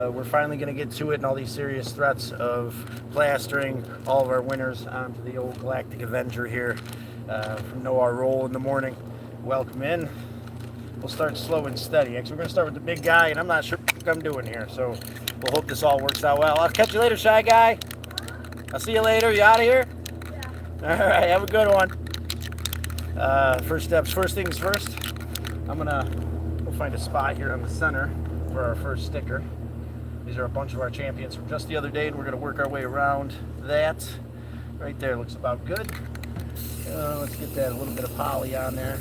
We're finally going to get to it, and all these serious threats of plastering all of our winners onto the old Galactic Avenger here from Know Our Role in the morning. Welcome in. We'll start slow and steady. Actually, we're going to start with the big guy, and I'm not sure what I'm doing here, so we'll hope this all works out well. I'll catch you later, Shy Guy. I'll see you later. You out of here? Yeah. All right, have a good one. First things first. We'll find a spot here on the center for our first sticker. These are a bunch of our champions from just the other day, and we're going to work our way around that. Right there looks about good. Let's get that a little bit of poly on there.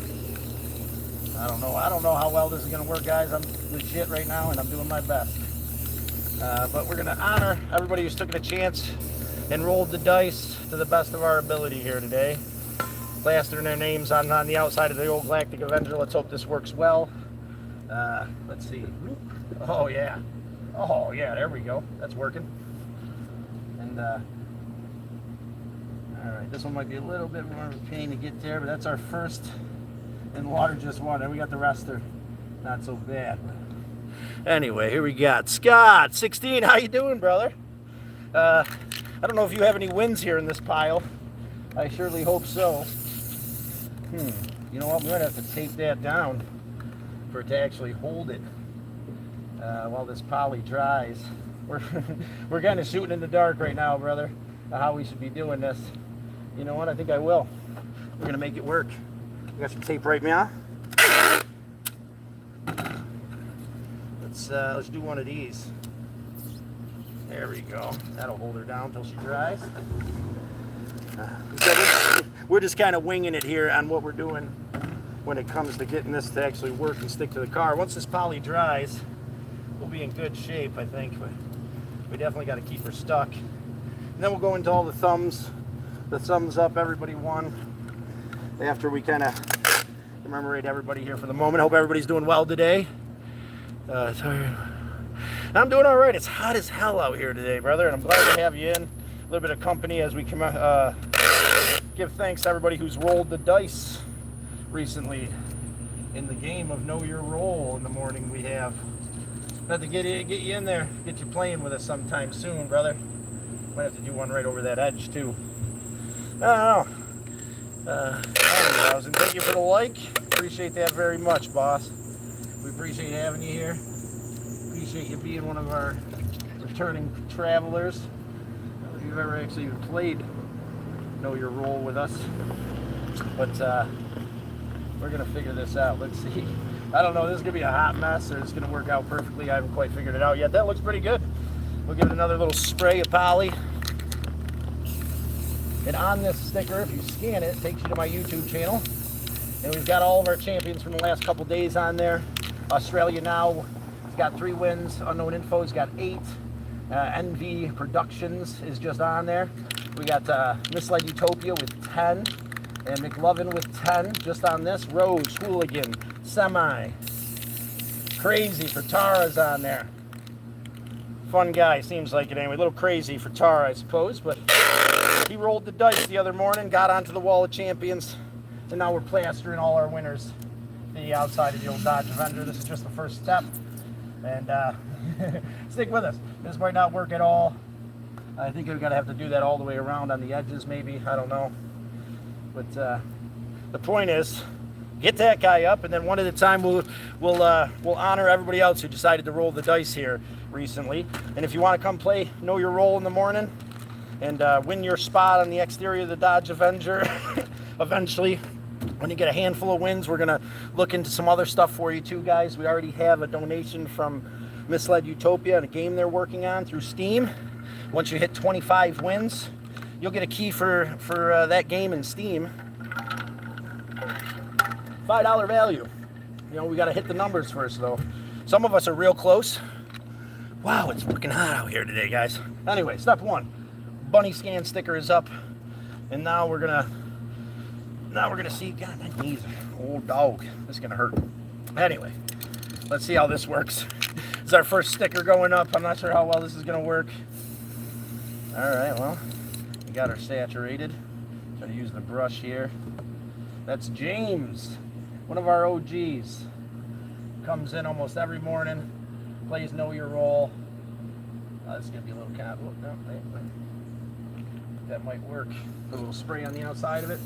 I don't know how well this is going to work, guys. I'm legit right now, and I'm doing my best. But we're going to honor everybody who's taken a chance and rolled the dice to the best of our ability here today. Plastering their names on the outside of the old Galactic Avenger. Let's hope this works well. Let's see. Oh, yeah. Oh, yeah, there we go. That's working. And, all right, this one might be a little bit more of a pain to get there, but that's our first, and water just won. And we got the rest are not so bad. Anyway, here we got Scott, 16. How you doing, brother? I don't know if you have any wins here in this pile. I surely hope so. You know what? We're going to have to tape that down for it to actually hold it. While this poly dries. We're kind of shooting in the dark right now, brother, how we should be doing this. You know what? I think I will. We're gonna make it work. We got some tape right now. Let's do one of these. There we go. That'll hold her down until she dries. We're just kind of winging it here on what we're doing when it comes to getting this to actually work and stick to the car. Once this poly dries, we'll be in good shape, I think, but we definitely got to keep her stuck. And then we'll go into all the thumbs up, everybody won. After we kind of commemorate everybody here for the moment. Hope everybody's doing well today. I'm doing all right. It's hot as hell out here today, brother, and I'm glad to have you in. A little bit of company as we give thanks to everybody who's rolled the dice recently in the game of Know Your Role in the morning. We have to get you in there, get you playing with us sometime soon, brother. Might have to do one right over that edge too. I don't know. And thank you for the like. Appreciate that very much, boss. We appreciate having you here. Appreciate you being one of our returning travelers. I don't know if you've ever actually even played Know Your Role with us, but we're gonna figure this out. Let's see. I don't know, this is going to be a hot mess, or it's going to work out perfectly. I haven't quite figured it out yet. That looks pretty good. We'll give it another little spray of poly. And on this sticker, if you scan it, it takes you to my YouTube channel. And we've got all of our champions from the last couple days on there. Australia Now has got 3 wins. Unknown Info has got 8. NV Productions is just on there. We got Misled Utopia with 10. And McLovin with 10 just on this. Rose, Hooligan, Semi. Crazy for Tara's on there. Fun guy, seems like it anyway. A little crazy for Tara, I suppose, but he rolled the dice the other morning, got onto the wall of champions, and now we're plastering all our winners to the outside of the old Dodge Avenger. This is just the first step, and stick with us. This might not work at all. I think we're gonna have to do that all the way around on the edges, maybe. I don't know. But the point is, get that guy up, and then one at a time we'll honor everybody else who decided to roll the dice here recently. And if you want to come play Know Your Role in the morning and win your spot on the exterior of the Dodge Avenger, eventually, when you get a handful of wins, we're gonna look into some other stuff for you too, guys. We already have a donation from Misled Utopia and a game they're working on through Steam. Once you hit 25 wins, you'll get a key for that game in Steam. $5 value. You know, we got to hit the numbers first, though. Some of us are real close. Wow, it's fucking hot out here today, guys. Anyway, step 1. Bunny scan sticker is up. And now we're gonna see. God, my knees are old dog. This is gonna hurt. Anyway, let's see how this works. This is our first sticker going up. I'm not sure how well this is gonna work. All right, well, we got her saturated. Try to use the brush here. That's James, one of our OGs. Comes in almost every morning, plays Know Your Role, This is going to be a little kind of, oh, no, that might work. Put a little spray on the outside of it.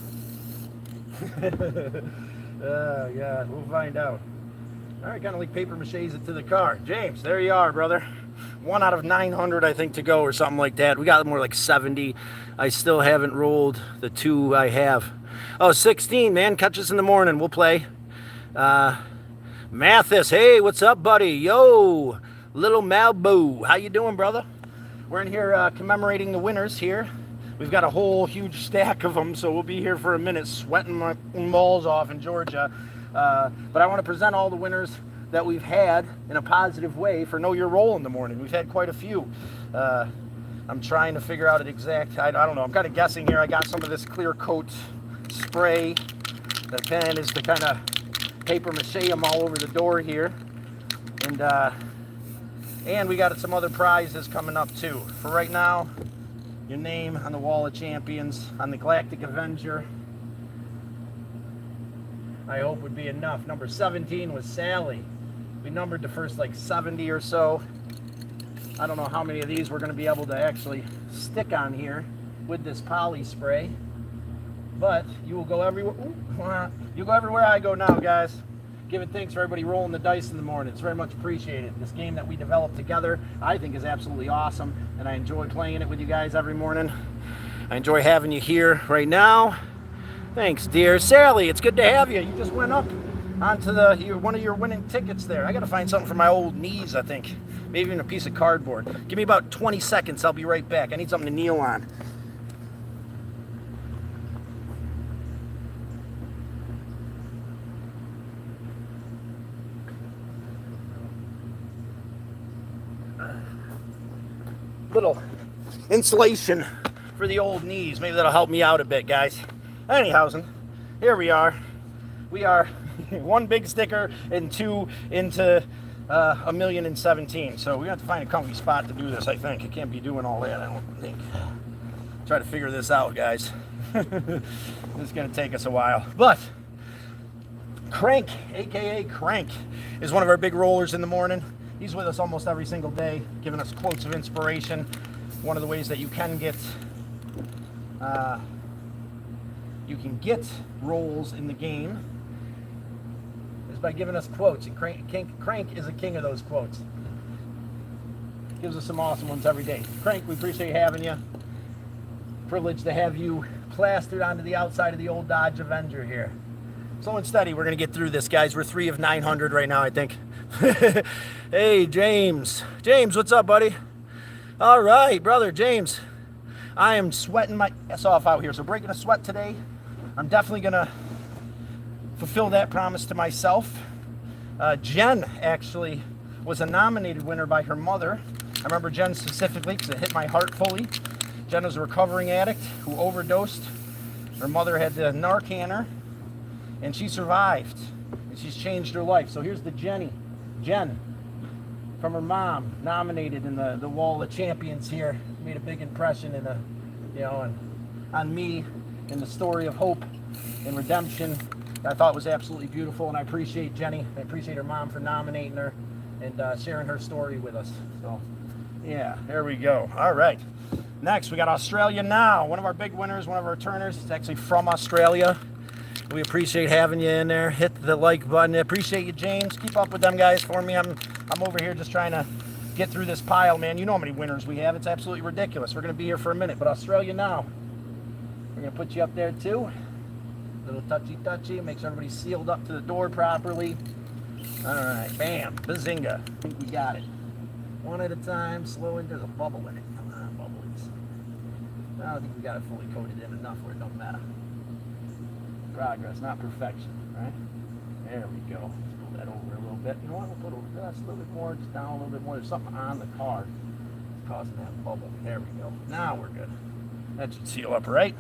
Oh, God, we'll find out. All right, kind of like paper maches it to the car. James, there you are, brother. 1 out of 900, I think, to go or something like that. We got more like 70. I still haven't rolled the 2 I have. Oh, 16, man. Catch us in the morning. We'll play. Mathis, hey, what's up, buddy? Yo, little Malboo. How you doing, brother? We're in here commemorating the winners here. We've got a whole huge stack of them, so we'll be here for a minute sweating my balls off in Georgia. But I want to present all the winners that we've had in a positive way for Know Your Role in the morning. We've had quite a few. I'm trying to figure out an exact, I don't know, I'm kind of guessing here. I got some of this clear coat spray. The pen is to kind of paper mache them all over the door here. And we got some other prizes coming up too. For right now, your name on the Wall of Champions, on the Galactic Avenger, I hope would be enough. Number 17 was Sally. We numbered the first like 70 or so. I don't know how many of these we're going to be able to actually stick on here with this poly spray. But you will go everywhere. You go everywhere I go now, guys. Giving thanks for everybody rolling the dice in the morning. It's very much appreciated. This game that we developed together, I think, is absolutely awesome, and I enjoy playing it with you guys every morning. I enjoy having you here right now. Thanks, dear Sally. It's good to have you. You just went up onto one of your winning tickets there. I got to find something for my old knees, I think. Maybe even a piece of cardboard. Give me about 20 seconds. I'll be right back. I need something to kneel on. Little insulation for the old knees. Maybe that'll help me out a bit, guys. Anyhowsen, here we are. We are 1 big sticker and 2 into 1,017,000. So we have to find a comfy spot to do this, I think. I can't be doing all that, I don't think. Try to figure this out, guys. This is going to take us a while. But Crank, aka Crank, is one of our big rollers in the morning. He's with us almost every single day, giving us quotes of inspiration. One of the ways that you can get rolls in the game is by giving us quotes. And Crank is a king of those quotes. Gives us some awesome ones every day. Crank, we appreciate having you. Privileged to have you plastered onto the outside of the old Dodge Avenger here. Slow and steady, we're going to get through this, guys. We're 3 of 900 right now, I think. Hey, James. James, what's up, buddy? All right, brother, James. I am sweating my ass off out here, so breaking a sweat today. I'm definitely going to fulfill that promise to myself. Jen, actually, was a nominated winner by her mother. I remember Jen specifically because it hit my heart fully. Jen was a recovering addict who overdosed. Her mother had to Narcan her, and she survived. And she's changed her life. So here's the Jen, from her mom, nominated in the Wall of Champions here. Made a big impression on me in the story of hope and redemption. I thought was absolutely beautiful, and I appreciate Jenny. I appreciate her mom for nominating her and sharing her story with us. So, yeah, there we go. All right. Next, we got Australia Now. One of our big winners, one of our turners. It's actually from Australia. We appreciate having you in there. Hit the like button. I appreciate you, James. Keep up with them guys for me. I'm over here just trying to get through this pile, man. You know how many winners we have. It's absolutely ridiculous. We're going to be here for a minute. But Australia Now, we're going to put you up there too. A little touchy. Make sure everybody's sealed up to the door properly. All right. Bam. Bazinga. I think we got it. One at a time. Slow in. There's a bubble in it. Come on, bubbles. I don't think we got it fully coated in enough where it don't matter. Progress, not perfection, right? There we go. Let's pull that over a little bit. You know what? We'll put it just a little bit more, just down a little bit more. There's something on the car that's causing that bubble. There we go. Now we're good. That should seal up, right?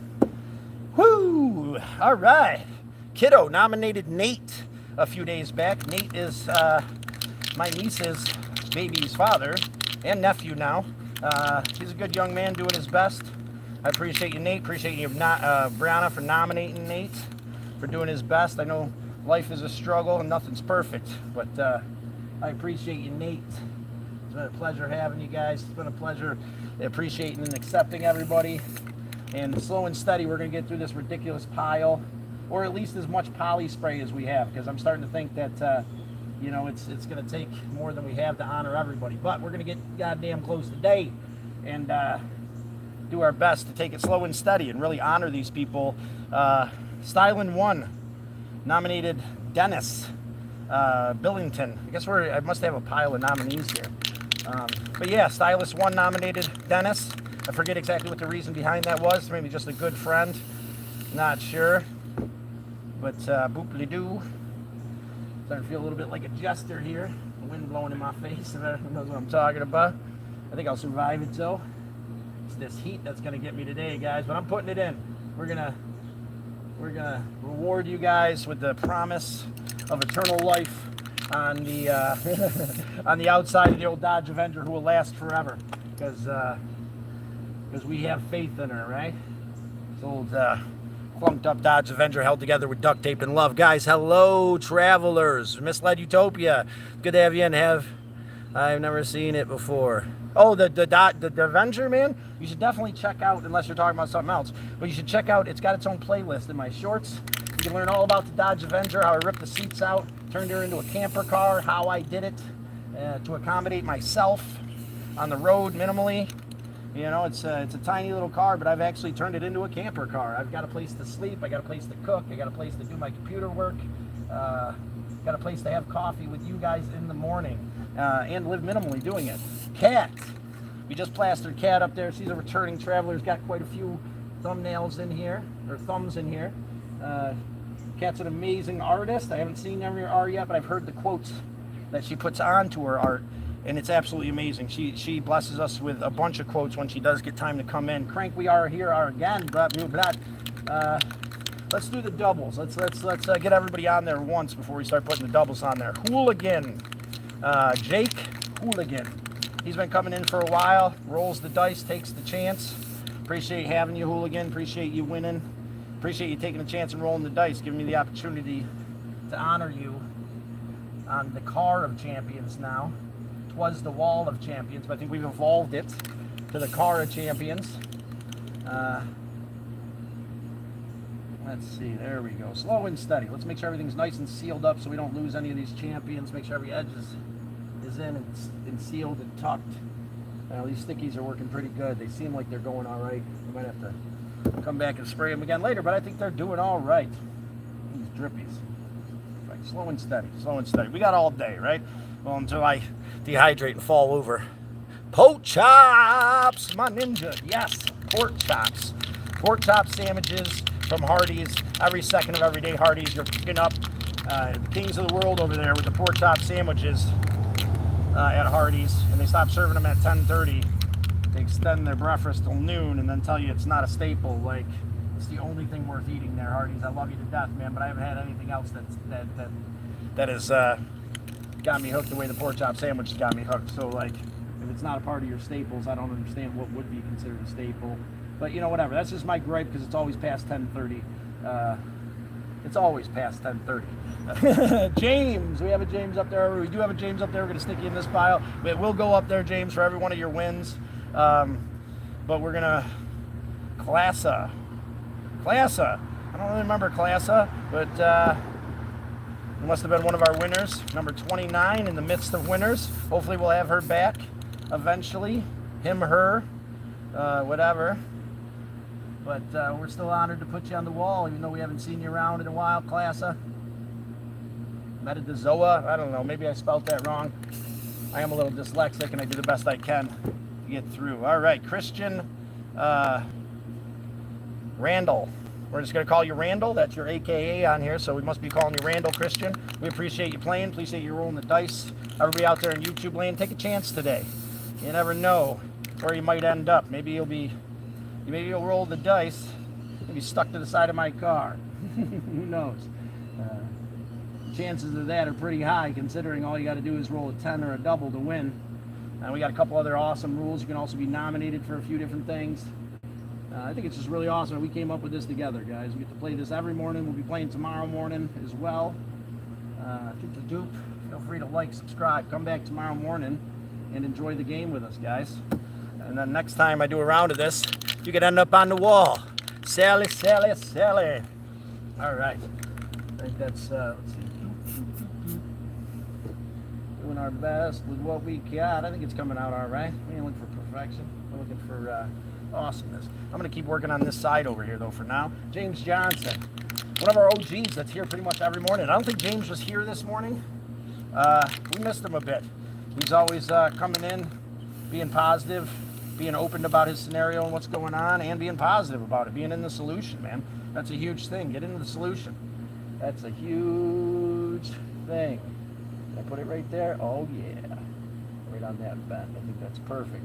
Whoo! All right. Kiddo nominated Nate a few days back. Nate is my niece's baby's father and nephew now. He's a good young man doing his best. I appreciate you, Nate. Appreciate you, Brianna, for nominating Nate, for doing his best. I know life is a struggle and nothing's perfect, but I appreciate you, Nate. It's been a pleasure having you guys. It's been a pleasure appreciating and accepting everybody. And slow and steady, we're going to get through this ridiculous pile, or at least as much poly spray as we have, because I'm starting to think that, you know, it's going to take more than we have to honor everybody. But we're going to get goddamn close today and do our best to take it slow and steady and really honor these people. Styling 1 nominated Dennis Billington. I guess I must have a pile of nominees here. But yeah, Stylist 1 nominated Dennis. I forget exactly what the reason behind that was. Maybe just a good friend. Not sure. But boop-de-doo. Starting to feel a little bit like a jester here. The wind blowing in my face. Who knows what I'm talking about. I think I'll survive it though. It's this heat that's going to get me today, guys. But I'm putting it in. We're gonna reward you guys with the promise of eternal life on the on the outside of the old Dodge Avenger, who will last forever, because we have faith in her, right? This old clumped up Dodge Avenger held together with duct tape and love. Guys, hello, travelers. Misled Utopia. Good to have you in. I've never seen it before. Oh, the Avenger, man. You should definitely check out, unless you're talking about something else. But you should check out. It's got its own playlist in my shorts. You can learn all about the Dodge Avenger, how I ripped the seats out, turned her into a camper car, how I did it to accommodate myself on the road minimally. You know, it's a tiny little car, but I've actually turned it into a camper car. I've got a place to sleep. I got a place to cook. I got a place to do my computer work. Got a place to have coffee with you guys in the morning and live minimally doing it. Cat. We just plastered Cat up there. She's a returning traveler. Got quite a few thumbnails in here, or thumbs in here. Cat's an amazing artist. I haven't seen her art yet, but I've heard the quotes that she puts onto her art, and it's absolutely amazing. She blesses us with a bunch of quotes when she does get time to come in. Crank, we are here again. Let's do the doubles. Let's get everybody on there once before we start putting the doubles on there. Hooligan, Jake Hooligan. He's been coming in for a while. Rolls the dice, takes the chance. Appreciate having you, Hooligan. Appreciate you winning. Appreciate you taking a chance and rolling the dice, giving me the opportunity to honor you on the car of champions now. It was the wall of champions, but I think we've evolved it to the car of champions. Let's see, there we go. Slow and steady. Let's make sure everything's nice and sealed up so we don't lose any of these champions. Make sure every edge is in and sealed and tucked. These stickies are working pretty good. They seem like they're going all right. We might have to come back and spray them again later, but I think they're doing all right. These drippies. Right, slow and steady, slow and steady. We got all day, right? Well, until I dehydrate and fall over. Pork chops, my ninja. Yes, pork chops. Pork chop sandwiches from Hardee's. Every second of every day, Hardee's, you're picking up the kings of the world over there with the pork chop sandwiches at Hardee's, and they stop serving them at 10:30. They extend their breakfast till noon and then tell you it's not a staple. Like, it's the only thing worth eating there, Hardee's. I love you to death, man, but I haven't had anything else that has got me hooked the way the pork chop sandwich got me hooked. So, like, if it's not a part of your staples, I don't understand what would be considered a staple. But, you know, whatever. That's just my gripe, because it's always past 10:30. It's always past 10:30. James, we have a James up there. We do have a James up there. We're going to stick you in this pile. It will go up there, James, for every one of your wins. But we're going to... Classa. I don't really remember Classa, but it must have been one of our winners. Number 29 in the midst of winners. Hopefully we'll have her back eventually. Him, her, whatever. But we're still honored to put you on the wall, even though we haven't seen you around in a while, Classa. Metazoa, I don't know, maybe I spelled that wrong. I am a little dyslexic, and I do the best I can to get through. All right, Christian Randall. We're just going to call you Randall. That's your AKA on here, so we must be calling you Randall Christian. We appreciate you playing. Appreciate you rolling the dice. Everybody out there in YouTube land, take a chance today. You never know where you might end up. Maybe you'll roll the dice and be stuck to the side of my car. Who knows? Chances of that are pretty high, considering all you got to do is roll a 10 or a double to win. And we got a couple other awesome rules. You can also be nominated for a few different things. I think it's just really awesome. We came up with this together, guys. We get to play this every morning. We'll be playing tomorrow morning as well. Get the dupe. Feel free to like, subscribe. Come back tomorrow morning and enjoy the game with us, guys. And then next time I do a round of this, you could end up on the wall. Sally, Sally, Sally. All right. I think that's, let's see. Doing our best with what we got. I think it's coming out all right. We ain't looking for perfection. We're looking for awesomeness. I'm going to keep working on this side over here, though, for now. James Johnson. One of our OGs that's here pretty much every morning. I don't think James was here this morning. We missed him a bit. He's always coming in, being positive, being open about his scenario and what's going on, and being positive about it, being in the solution, man. That's a huge thing. Get into the solution. That's a huge thing. Can I put it right there? Oh, yeah. Right on that bend. I think that's perfect.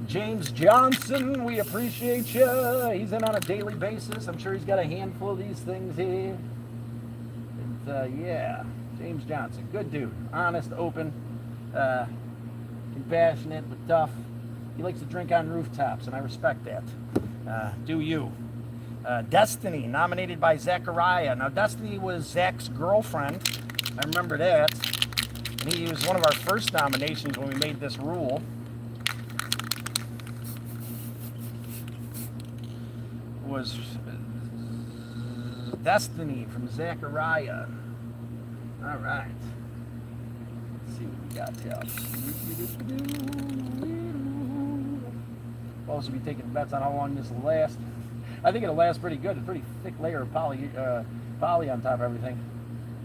James Johnson, we appreciate you. He's in on a daily basis. I'm sure he's got a handful of these things here. And, yeah, James Johnson, good dude. Honest, open, compassionate, but tough. He likes to drink on rooftops, and I respect that. Do you. Destiny, nominated by Zachariah. Now, Destiny was Zach's girlfriend. I remember that. And he was one of our first nominations when we made this rule. Was Destiny from Zachariah. All right. Let's see what we got here. We'll also be taking bets on how long this will last. I think it'll last pretty good. It's a pretty thick layer of poly on top of everything.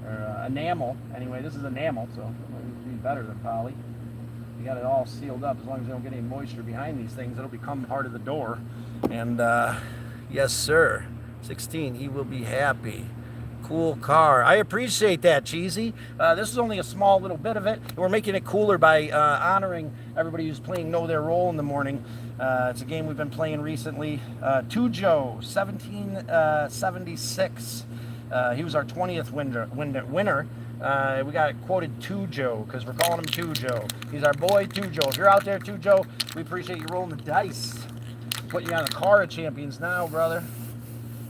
Or enamel. Anyway, this is enamel, so it'll be better than poly. You got it all sealed up. As long as you don't get any moisture behind these things, it'll become part of the door. And yes, sir. 16, he will be happy. Cool car. I appreciate that, Cheesy. This is only a small little bit of it. We're making it cooler by honoring everybody who's playing Know Their Role in the morning. It's a game we've been playing recently. Tujo, 1776. He was our 20th winner. We got quoted Tujo because we're calling him Tujo. He's our boy Tujo. If you're out there, Tujo, we appreciate you rolling the dice. Put you on the car of champions now, brother.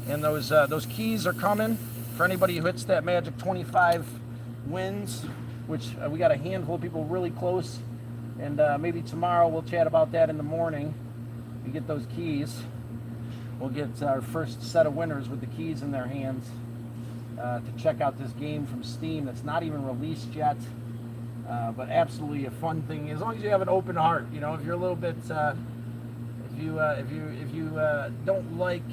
And those keys are coming for anybody who hits that magic 25 wins, which we got a handful of people really close. And maybe tomorrow we'll chat about that in the morning. We get those keys. We'll get our first set of winners with the keys in their hands to check out this game from Steam that's not even released yet, but absolutely a fun thing. As long as you have an open heart, you know, if you're a little bit, if you don't like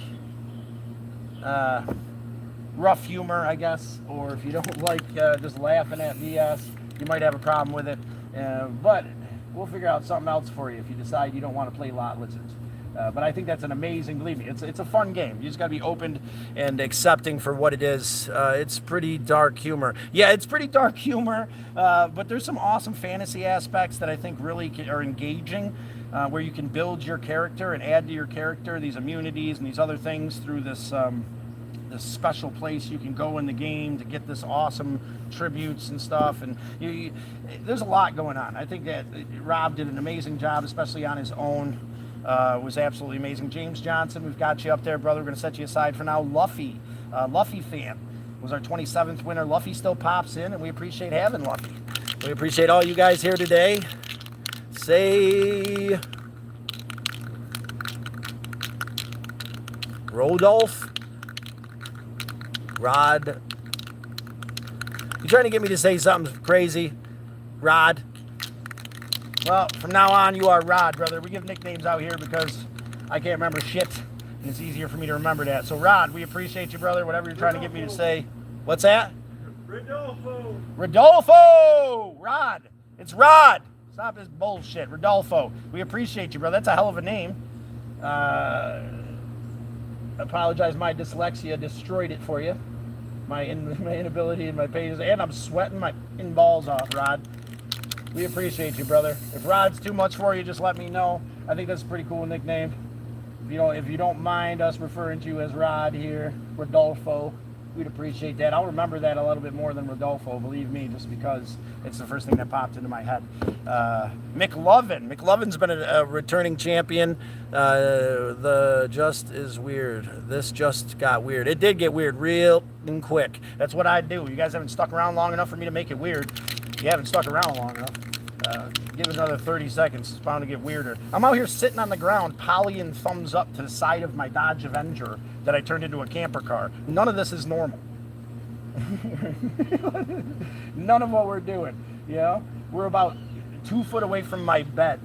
rough humor, I guess, or if you don't like just laughing at BS, you might have a problem with it. But we'll figure out something else for you if you decide you don't want to play Lot Lizards. But I think that's an amazing, believe me, it's a fun game. You just got to be open and accepting for what it is. It's pretty dark humor. Yeah, it's pretty dark humor, but there's some awesome fantasy aspects that I think really are engaging, where you can build your character and add to your character these immunities and these other things through this this special place you can go in the game to get this awesome tributes and stuff. And there's a lot going on. I think that Rob did an amazing job, especially on his own. Was absolutely amazing. James Johnson, we've got you up there, brother. We're going to set you aside for now. Luffy, Luffy fan, was our 27th winner. Luffy still pops in, and we appreciate having Luffy. We appreciate all you guys here today. Say, Rodolph, Rod. You trying to get me to say something crazy, Rod? Well, from now on, you are Rod, brother. We give nicknames out here because I can't remember shit, and it's easier for me to remember that. So, Rod, we appreciate you, brother, whatever you're trying to get me to say. What's that? Rodolfo. Rodolfo! Rod. It's Rod. Stop this bullshit. Rodolfo. We appreciate you, brother. That's a hell of a name. Apologize, my dyslexia destroyed it for you. My inability and my pages. And I'm sweating my balls off, Rod. We appreciate you, brother. If Rod's too much for you, just let me know. I think that's a pretty cool nickname. If you don't mind us referring to you as Rod here, Rodolfo, we'd appreciate that. I'll remember that a little bit more than Rodolfo, believe me, just because it's the first thing that popped into my head. McLovin. McLovin's been a returning champion. The just is weird. This just got weird. It did get weird real and quick. That's what I do. You guys haven't stuck around long enough for me to make it weird. You haven't stuck around long enough. Give it another 30 seconds. It's bound to get weirder. I'm out here sitting on the ground, polying thumbs up to the side of my Dodge Avenger that I turned into a camper car. None of this is normal. None of what we're doing. You know, we're about 2 foot away from my bed,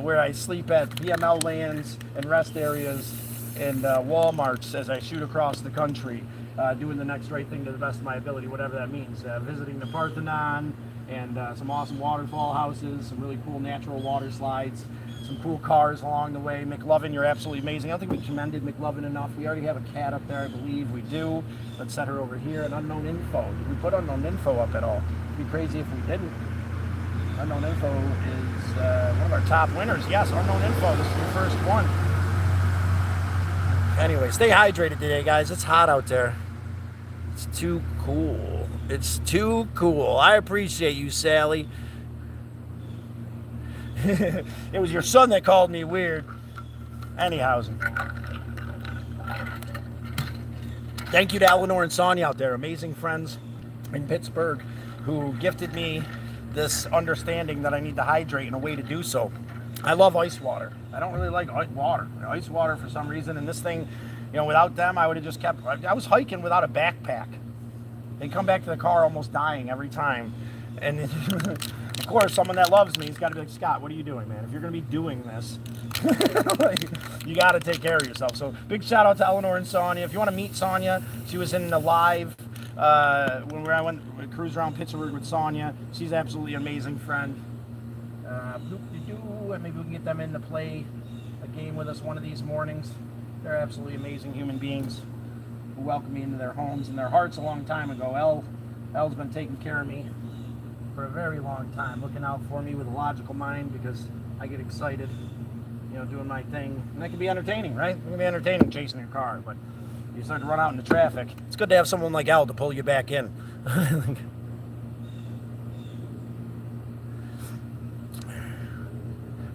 where I sleep at VML lands and rest areas and Walmarts as I shoot across the country, doing the next right thing to the best of my ability, whatever that means. Visiting the Parthenon and some awesome waterfall houses, some really cool natural water slides, some cool cars along the way. McLovin, you're absolutely amazing. I don't think we commended McLovin enough. We already have a cat up there, I believe we do. Let's set her over here. And unknown info. Did we put unknown info up at all? It'd be crazy if we didn't. Unknown info is one of our top winners. Yes, unknown info. This is your first one. Anyway, stay hydrated today, guys. It's hot out there. It's too cool. It's too cool. I appreciate you, Sally. It was your son that called me weird. Anyhow. Thank you to Eleanor and Sonia out there, amazing friends in Pittsburgh, who gifted me this understanding that I need to hydrate and a way to do so. I love ice water. I don't really like water. Ice water for some reason, and this thing, you know, without them, I would have just kept, I was hiking without a backpack. They come back to the car almost dying every time. And of course, someone that loves me has got to be like, Scott, what are you doing, man? If you're going to be doing this, you got to take care of yourself. So big shout out to Eleanor and Sonia. If you want to meet Sonia, she was in the live when I went cruise around Pittsburgh with Sonia. She's absolutely an amazing friend. Maybe we can get them in to play a game with us one of these mornings. They're absolutely amazing human beings who welcomed me into their homes and their hearts a long time ago. Elle's been taking care of me for a very long time, looking out for me with a logical mind because I get excited, you know, doing my thing. And that can be entertaining, right? It can be entertaining chasing your car, but you start to run out into traffic. It's good to have someone like Elle to pull you back in.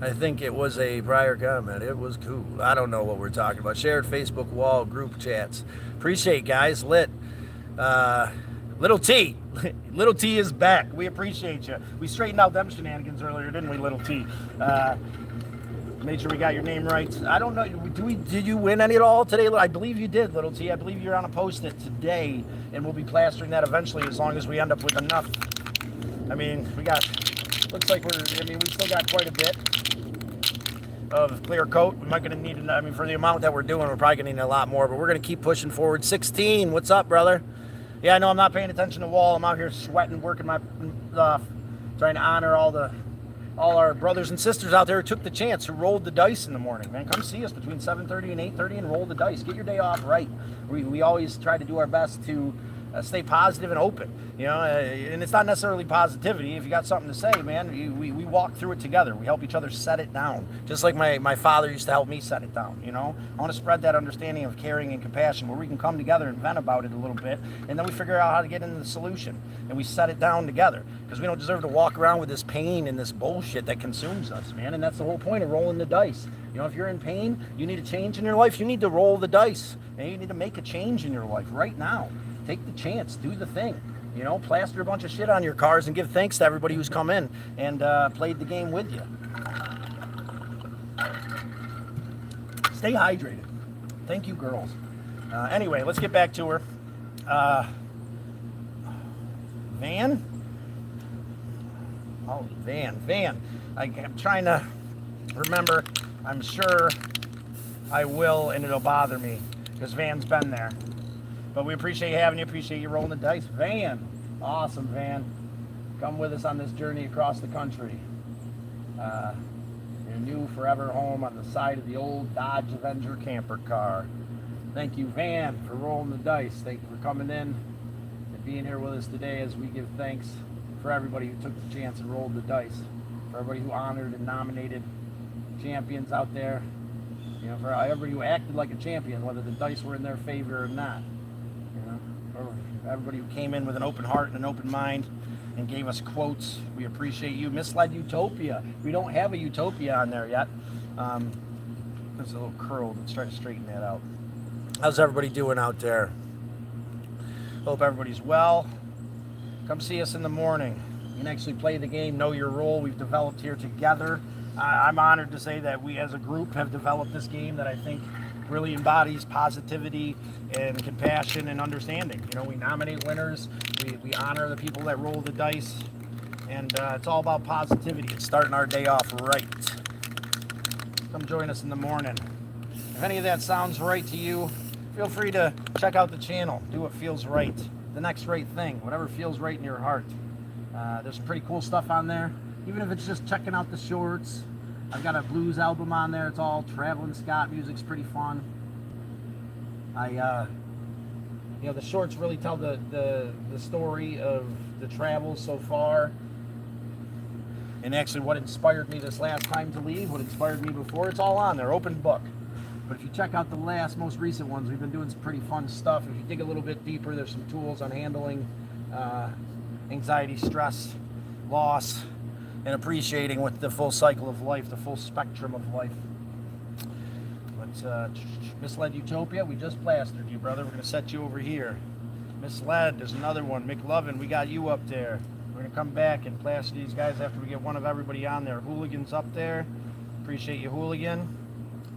I think it was a prior comment. It was cool. I don't know what we're talking about. Shared Facebook wall, group chats. Appreciate, guys. Lit. Little T. Little T is back. We appreciate you. We straightened out them shenanigans earlier, didn't we, Little T? Made sure we got your name right. I don't know. Did you win any at all today? I believe you did, Little T. I believe you're on a post-it today, and we'll be plastering that eventually as long as we end up with enough. I mean, looks like we still got quite a bit of clear coat. We might gonna need, for the amount that we're doing, we're probably gonna need a lot more, but we're gonna keep pushing forward. 16, what's up, brother? Yeah, I know I'm not paying attention to the wall. I'm out here sweating, working my, trying to honor all our brothers and sisters out there who took the chance, who rolled the dice in the morning, man. Come see us between 7:30 and 8:30 and roll the dice. Get your day off right. We always try to do our best to stay positive and open, you know, and it's not necessarily positivity. If you got something to say, man, we walk through it together. We help each other set it down, just like my father used to help me set it down, you know. I want to spread that understanding of caring and compassion where we can come together and vent about it a little bit, and then we figure out how to get into the solution, and we set it down together, because we don't deserve to walk around with this pain and this bullshit that consumes us, man. And that's the whole point of rolling the dice. You know, if you're in pain, you need a change in your life, you need to roll the dice, and you need to make a change in your life right now. Take the chance, do the thing, you know, plaster a bunch of shit on your cars and give thanks to everybody who's come in and played the game with you. Stay hydrated. Thank you, girls. Anyway, let's get back to her. Van? Oh, Van. I'm trying to remember. I'm sure I will, and it'll bother me because Van's been there. But we appreciate having you, appreciate you rolling the dice. Van, awesome, Van. Come with us on this journey across the country. Your new forever home on the side of the old Dodge Avenger camper car. Thank you, Van, for rolling the dice. Thank you for coming in and being here with us today as we give thanks for everybody who took the chance and rolled the dice. For everybody who honored and nominated champions out there. You know, for everybody who acted like a champion, whether the dice were in their favor or not. Everybody who came in with an open heart and an open mind and gave us quotes, we appreciate you. Misled Utopia. We don't have a Utopia on there yet. It's a little curled. Let's try to straighten that out. How's everybody doing out there? Hope everybody's well. Come see us in the morning. and actually play the game, know your role. We've developed here together. I'm honored to say that we as a group have developed this game that I think really embodies positivity and compassion and understanding. You know, we nominate winners, we honor the people that roll the dice, and it's all about positivity. It's starting our day off right. Come join us in the morning. If any of that sounds right to you, feel free to check out the channel. Do what feels right. The next right thing. Whatever feels right in your heart. There's some pretty cool stuff on there. Even if it's just checking out the shorts. I've got a blues album on there. It's all Traveling Scott music's pretty fun. You know, the shorts really tell the story of the travels so far. And actually what inspired me this last time to leave, what inspired me before, it's all on there, open book. But if you check out the most recent ones, we've been doing some pretty fun stuff. If you dig a little bit deeper, there's some tools on handling anxiety, stress, loss, and appreciating with the full cycle of life, the full spectrum of life. But Misled Utopia, we just plastered you, brother. We're going to set you over here. Misled, there's another one. McLovin, we got you up there. We're going to come back and plaster these guys after we get one of everybody on there. Hooligan's up there. Appreciate you, Hooligan.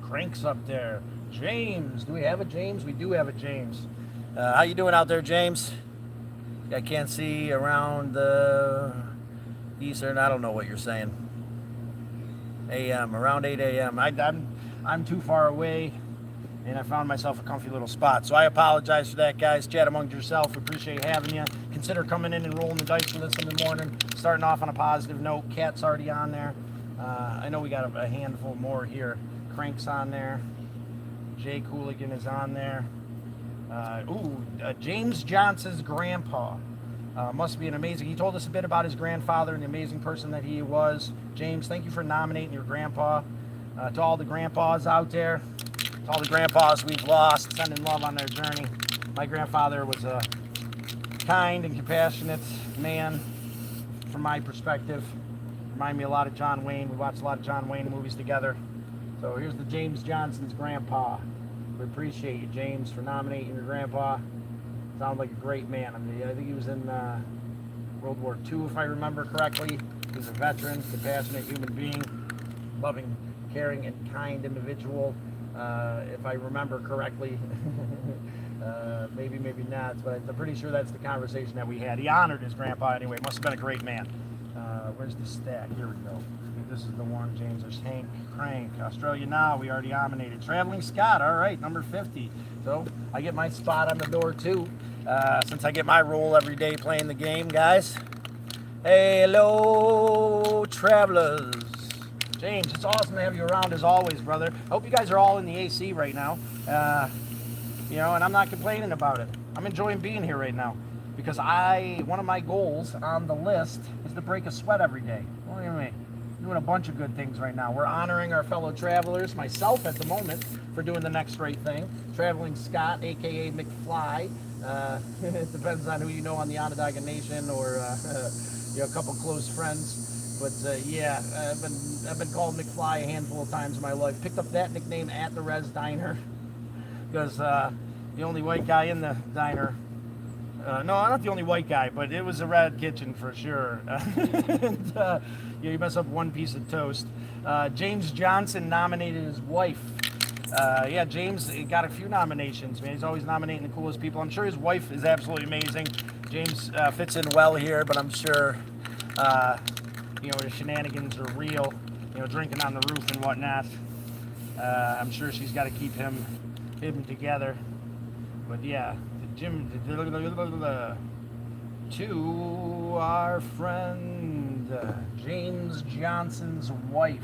Crank's up there. James, do we have a James? We do have a James. How you doing out there, James? I can't see around the Eastern. I don't know what you're saying. AM, around 8 a.m. I'm too far away, and I found myself a comfy little spot. So I apologize for that, guys. Chat amongst yourself. Appreciate having you. Consider coming in and rolling the dice with us in the morning. Starting off on a positive note. Cat's already on there. I know we got a handful more here. Crank's on there. Jake Hooligan is on there. James Johnson's grandpa. Must be an amazing. He told us a bit about his grandfather and the amazing person that he was. James, thank you for nominating your grandpa. To all the grandpas out there, to all the grandpas we've lost, sending love on their journey. My grandfather was a kind and compassionate man, from my perspective. Remind me a lot of John Wayne. We watched a lot of John Wayne movies together. So here's the James Johnson's grandpa. We appreciate you, James, for nominating your grandpa. Sounds like a great man. I mean, I think he was in World War II, if I remember correctly. He was a veteran, compassionate human being, loving, caring, and kind individual, if I remember correctly. Maybe not, but I'm pretty sure that's the conversation that we had. He honored his grandpa anyway. Must have been a great man. Where's the stack? Here we go. This is the one, James. There's Hank, Crank, Australia Now. We already nominated. Traveling Scott. All right, number 50. So I get my spot on the door too, since I get my role every day playing the game, guys. Hey, hello, travelers. James, it's awesome to have you around as always, brother. I hope you guys are all in the AC right now. You know, and I'm not complaining about it. I'm enjoying being here right now because one of my goals on the list is to break a sweat every day. What do you mean? Doing a bunch of good things right now. We're honoring our fellow travelers, myself at the moment, for doing the next right thing. Traveling Scott, aka McFly. It depends on who you know on the Onondaga Nation or you know, a couple close friends. But yeah, I've been called McFly a handful of times in my life. Picked up that nickname at the Res Diner because the only white guy in the diner. No, not the only white guy, but it was a red kitchen for sure. And, yeah, you mess up one piece of toast. James Johnson nominated his wife. Yeah, James got a few nominations, man. He's always nominating the coolest people. I'm sure his wife is absolutely amazing. James fits in well here, but I'm sure, you know, the shenanigans are real. You know, drinking on the roof and whatnot. I'm sure she's got to keep him together. But yeah, to our friend James Johnson's wife,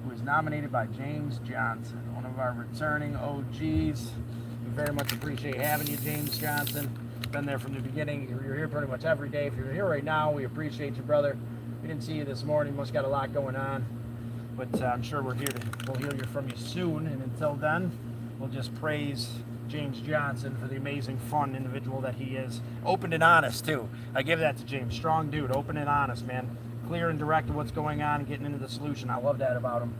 who is nominated by James Johnson, one of our returning OGs. We very much appreciate having you, James Johnson. Been there from the beginning. You're here pretty much every day. If you're here right now, we appreciate you, brother. We didn't see you this morning. Must got a lot going on, but I'm sure we'll hear from you soon. And until then, we'll just praise James Johnson for the amazing, fun individual that he is. Open and honest, too. I give that to James. Strong dude. Open and honest, man. Clear and direct to what's going on, getting into the solution. I love that about him.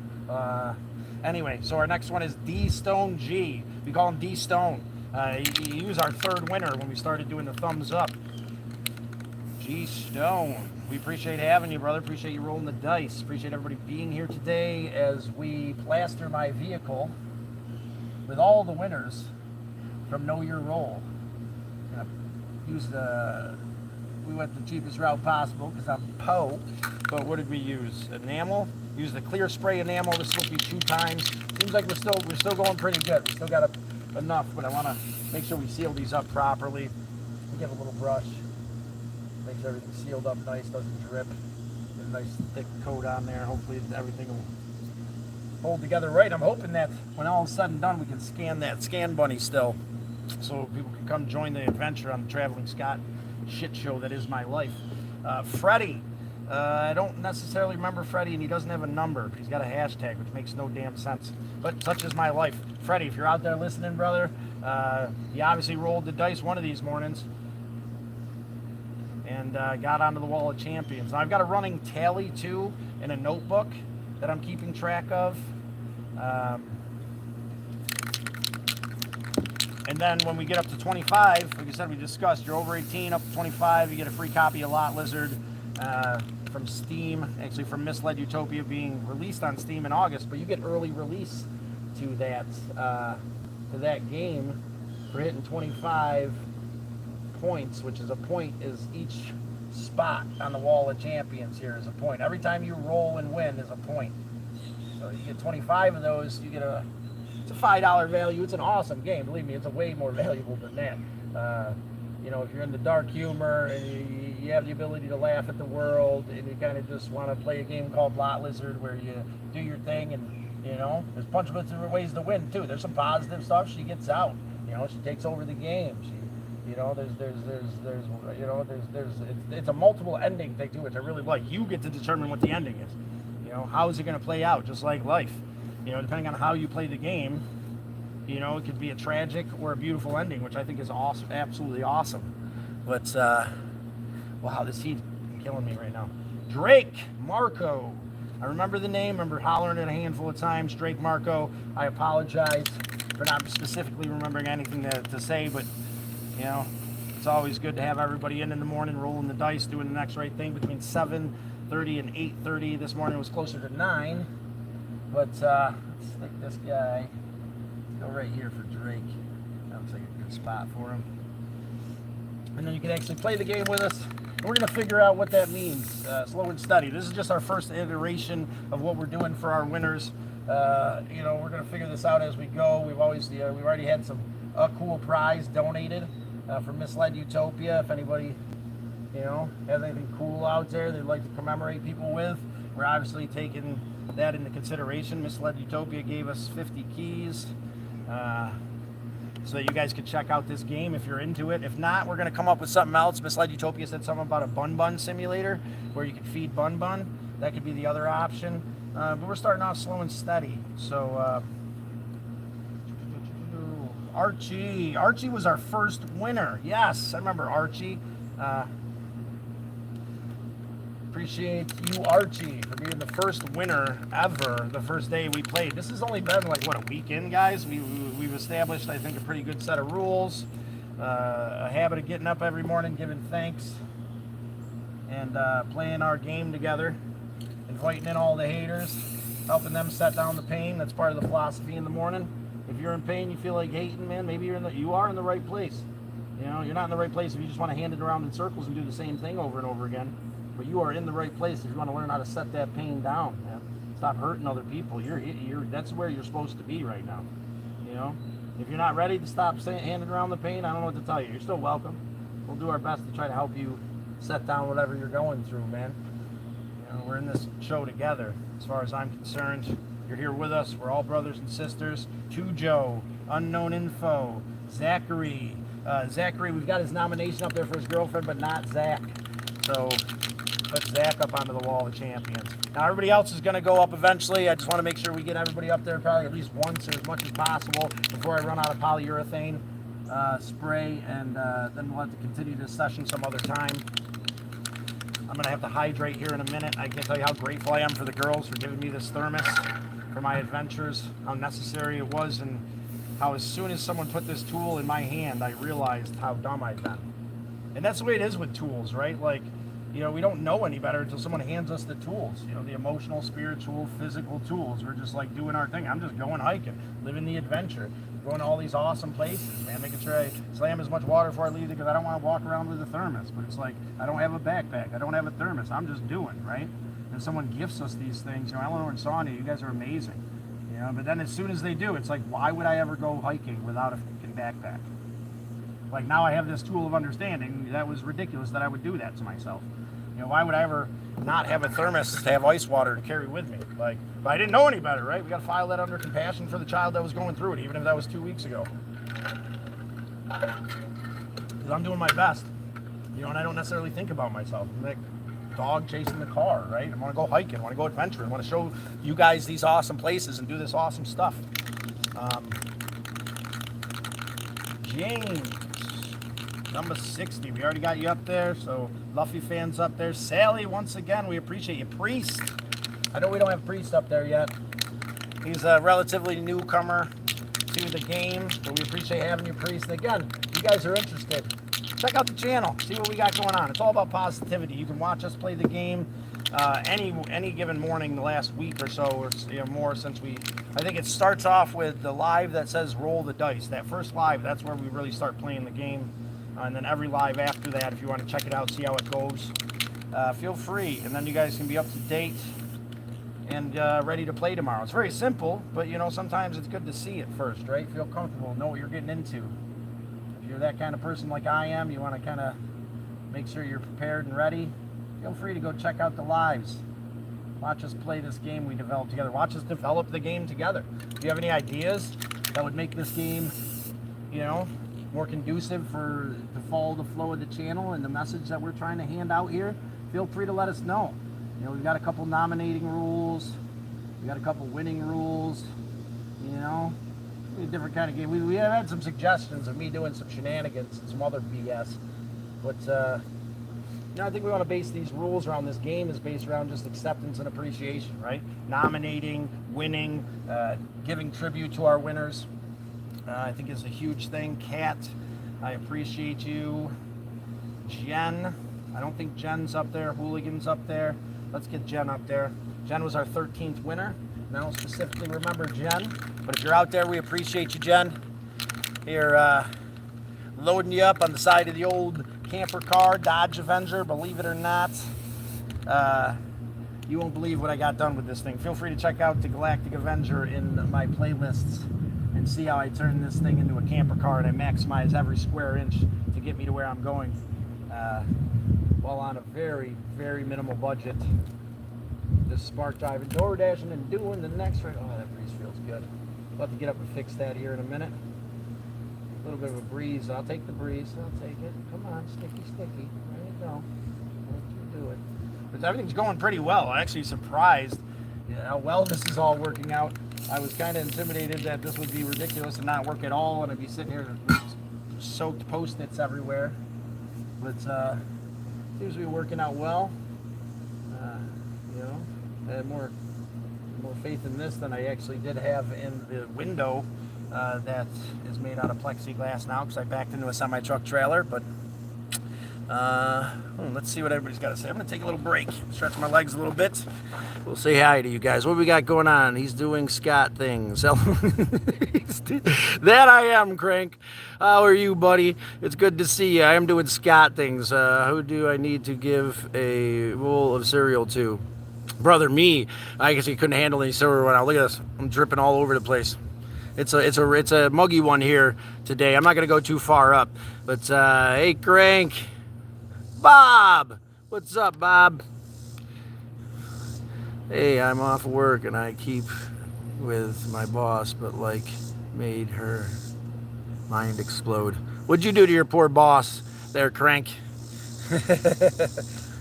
Anyway, so our next one is D Stone G. We call him D Stone. He was our third winner when we started doing the thumbs up. G Stone. We appreciate having you, brother. Appreciate you rolling the dice. Appreciate everybody being here today as we plaster my vehicle with all the winners from Know Your Roll. We went the cheapest route possible because I'm Poe. But what did we use? Enamel. Use the clear spray enamel. This will be 2 times. Seems like we're still going pretty good. We still got enough, but I want to make sure we seal these up properly. We give a little brush. Makes everything sealed up nice, doesn't drip. Get a nice thick coat on there. Hopefully everything will hold together right. I'm hoping that when all is said and done, we can scan that scan bunny still, so people can come join the adventure on the Traveling Scott shit show that is my life. Freddie. I don't necessarily remember Freddie, and he doesn't have a number. He's got a hashtag, which makes no damn sense. But such is my life. Freddie, if you're out there listening, brother, you obviously rolled the dice one of these mornings and got onto the Wall of Champions. Now, I've got a running tally, too, in a notebook that I'm keeping track of. And then when we get up to 25, like I said, we discussed, you're over 18, up to 25, you get a free copy of Lot Lizard from Steam, actually from Misled Utopia being released on Steam in August, but you get early release to that game for hitting 25 points, which is a point, is each spot on the Wall of Champions here is a point. Every time you roll and win is a point. So you get 25 of those, you get it's a $5 value. It's an awesome game. Believe me, it's a way more valuable than that. You know, if you're in the dark humor and you have the ability to laugh at the world and you kind of just want to play a game called Lot Lizard where you do your thing and, you know, there's a bunch of different ways to win too. There's some positive stuff. She gets out. You know, she takes over the game. You know, it's a multiple ending thing too, which I really like. You get to determine what the ending is. You know, how is it going to play out? Just like life. You know, depending on how you play the game, you know, it could be a tragic or a beautiful ending, which I think is awesome, absolutely awesome. But, wow, this heat's killing me right now. Drake Marco. I remember the name, remember hollering it a handful of times. Drake Marco. I apologize for not specifically remembering anything to say, but, you know, it's always good to have everybody in the morning rolling the dice, doing the next right thing between 7:30 and 8:30. This morning was closer to 9. But let's stick this guy. Go right here for Drake. That looks like a good spot for him. And then you can actually play the game with us. And we're going to figure out what that means, slow and steady. This is just our first iteration of what we're doing for our winners. You know, we're going to figure this out as we go. We've already had a cool prize donated from Misled Utopia. If anybody, you know, has anything cool out there they'd like to commemorate people with, we're obviously taking that into consideration. Misled Utopia gave us 50 keys so that you guys could check out this game if you're into it. If not, we're going to come up with something else. Misled Utopia said something about a bun simulator where you could feed bun. That could be the other option. But we're starting off slow and steady. So Archie was our first winner. Yes, I remember Archie. Appreciate you, Archie, for being the first winner ever the first day we played. This has only been like, what, a weekend, guys? We've established, I think, a pretty good set of rules, a habit of getting up every morning, giving thanks, and playing our game together, inviting in all the haters, helping them set down the pain. That's part of the philosophy in the morning. If you're in pain, you feel like hating, man, maybe you are in the right place. You know, you're not in the right place if you just want to hand it around in circles and do the same thing over and over again. But you are in the right place if you want to learn how to set that pain down, man. Stop hurting other people. That's where you're supposed to be right now. You know, if you're not ready to stop handing around the pain, I don't know what to tell you. You're still welcome. We'll do our best to try to help you set down whatever you're going through, man. You know, we're in this show together. As far as I'm concerned, you're here with us. We're all brothers and sisters. To Joe, Unknown Info, Zachary. Zachary, we've got his nomination up there for his girlfriend, but not Zach. So put Zach up onto the Wall of Champions. Now, everybody else is going to go up eventually. I just want to make sure we get everybody up there probably at least once or as much as possible before I run out of polyurethane spray, and then we'll have to continue this session some other time. I'm going to have to hydrate here in a minute. I can't tell you how grateful I am for the girls for giving me this thermos for my adventures, how necessary it was, and how as soon as someone put this tool in my hand, I realized how dumb I'd been. And that's the way it is with tools, right? Like, you know, we don't know any better until someone hands us the tools, you know, the emotional, spiritual, physical tools. We're just like doing our thing. I'm just going hiking, living the adventure, going to all these awesome places, man, making sure I slam as much water before I leave because I don't want to walk around with a thermos. But it's like, I don't have a backpack, I don't have a thermos, I'm just doing, right? And someone gifts us these things, you know, Eleanor and Sonia, you guys are amazing, you know, but then as soon as they do, it's like, why would I ever go hiking without a fucking backpack? Like, now I have this tool of understanding. That was ridiculous that I would do that to myself. You know, why would I ever not have a thermos to have ice water to carry with me? Like, but I didn't know any better, right? We got to file that under compassion for the child that was going through it, even if that was 2 weeks ago. Because I'm doing my best, you know, and I don't necessarily think about myself. I'm like dog chasing the car, right? I want to go hiking, I want to go adventuring, I want to show you guys these awesome places and do this awesome stuff. James. Number 60, we already got you up there, so Luffy fans up there. Sally, once again, we appreciate you. Priest, I know we don't have Priest up there yet. He's a relatively newcomer to the game, but we appreciate having you, Priest. And again, if you guys are interested, check out the channel, see what we got going on. It's all about positivity. You can watch us play the game any given morning the last week or so, or you know, more since I think it starts off with the live that says roll the dice. That first live, that's where we really start playing the game. And then every live after that, if you want to check it out, see how it goes, feel free. And then you guys can be up to date and ready to play tomorrow. It's very simple, but you know, sometimes it's good to see it first, right? Feel comfortable, know what you're getting into. If you're that kind of person like I am, you want to kind of make sure you're prepared and ready, feel free to go check out the lives. Watch us play this game we developed together. Watch us develop the game together. If you have any ideas that would make this game, you know, more conducive for to follow the flow of the channel and the message that we're trying to hand out here, feel free to let us know. You know, we've got a couple nominating rules, we got a couple winning rules, you know, a different kind of game. We have had some suggestions of me doing some shenanigans and some other BS, but you know, I think we want to base these rules around this game is based around just acceptance and appreciation, right? Nominating, winning, giving tribute to our winners. I think is a huge thing. Kat, I appreciate you. Jen, I don't think Jen's up there. Hooligan's up there. Let's get Jen up there. Jen was our 13th winner. I don't specifically remember Jen, but if you're out there, we appreciate you, Jen. Here, loading you up on the side of the old camper car, Dodge Avenger, believe it or not. You won't believe what I got done with this thing. Feel free to check out the Galactic Avenger in my playlists and see how I turn this thing into a camper car and I maximize every square inch to get me to where I'm going, while on a very, very minimal budget. Just spark driving, door dashing, and doing the next right. Oh, that breeze feels good. I'll have to get up and fix that here in a minute. A little bit of a breeze. I'll take the breeze. I'll take it. Come on, sticky, sticky. There you go. Let you do it. But everything's going pretty well. I'm actually surprised how well this is all working out. I was kind of intimidated that this would be ridiculous and not work at all, and I'd be sitting here soaked Post-its everywhere. But seems to be working out well. You know, I had more faith in this than I actually did have in the window that is made out of plexiglass now because I backed into a semi-truck trailer. But let's see what everybody's got to say. I'm going to take a little break, stretch my legs a little bit. We'll say hi to you guys. What we got going on? He's doing Scott things. That I am, Crank. How are you, buddy? It's good to see you. I am doing Scott things. Who do I need to give a bowl of cereal to? Brother, me. I guess he couldn't handle any cereal right now. Look at this. I'm dripping all over the place. It's a muggy one here today. I'm not going to go too far up. But, hey, Crank. Bob! What's up, Bob? Hey, I'm off work and I keep with my boss, but like made her mind explode. What'd you do to your poor boss there, Crank?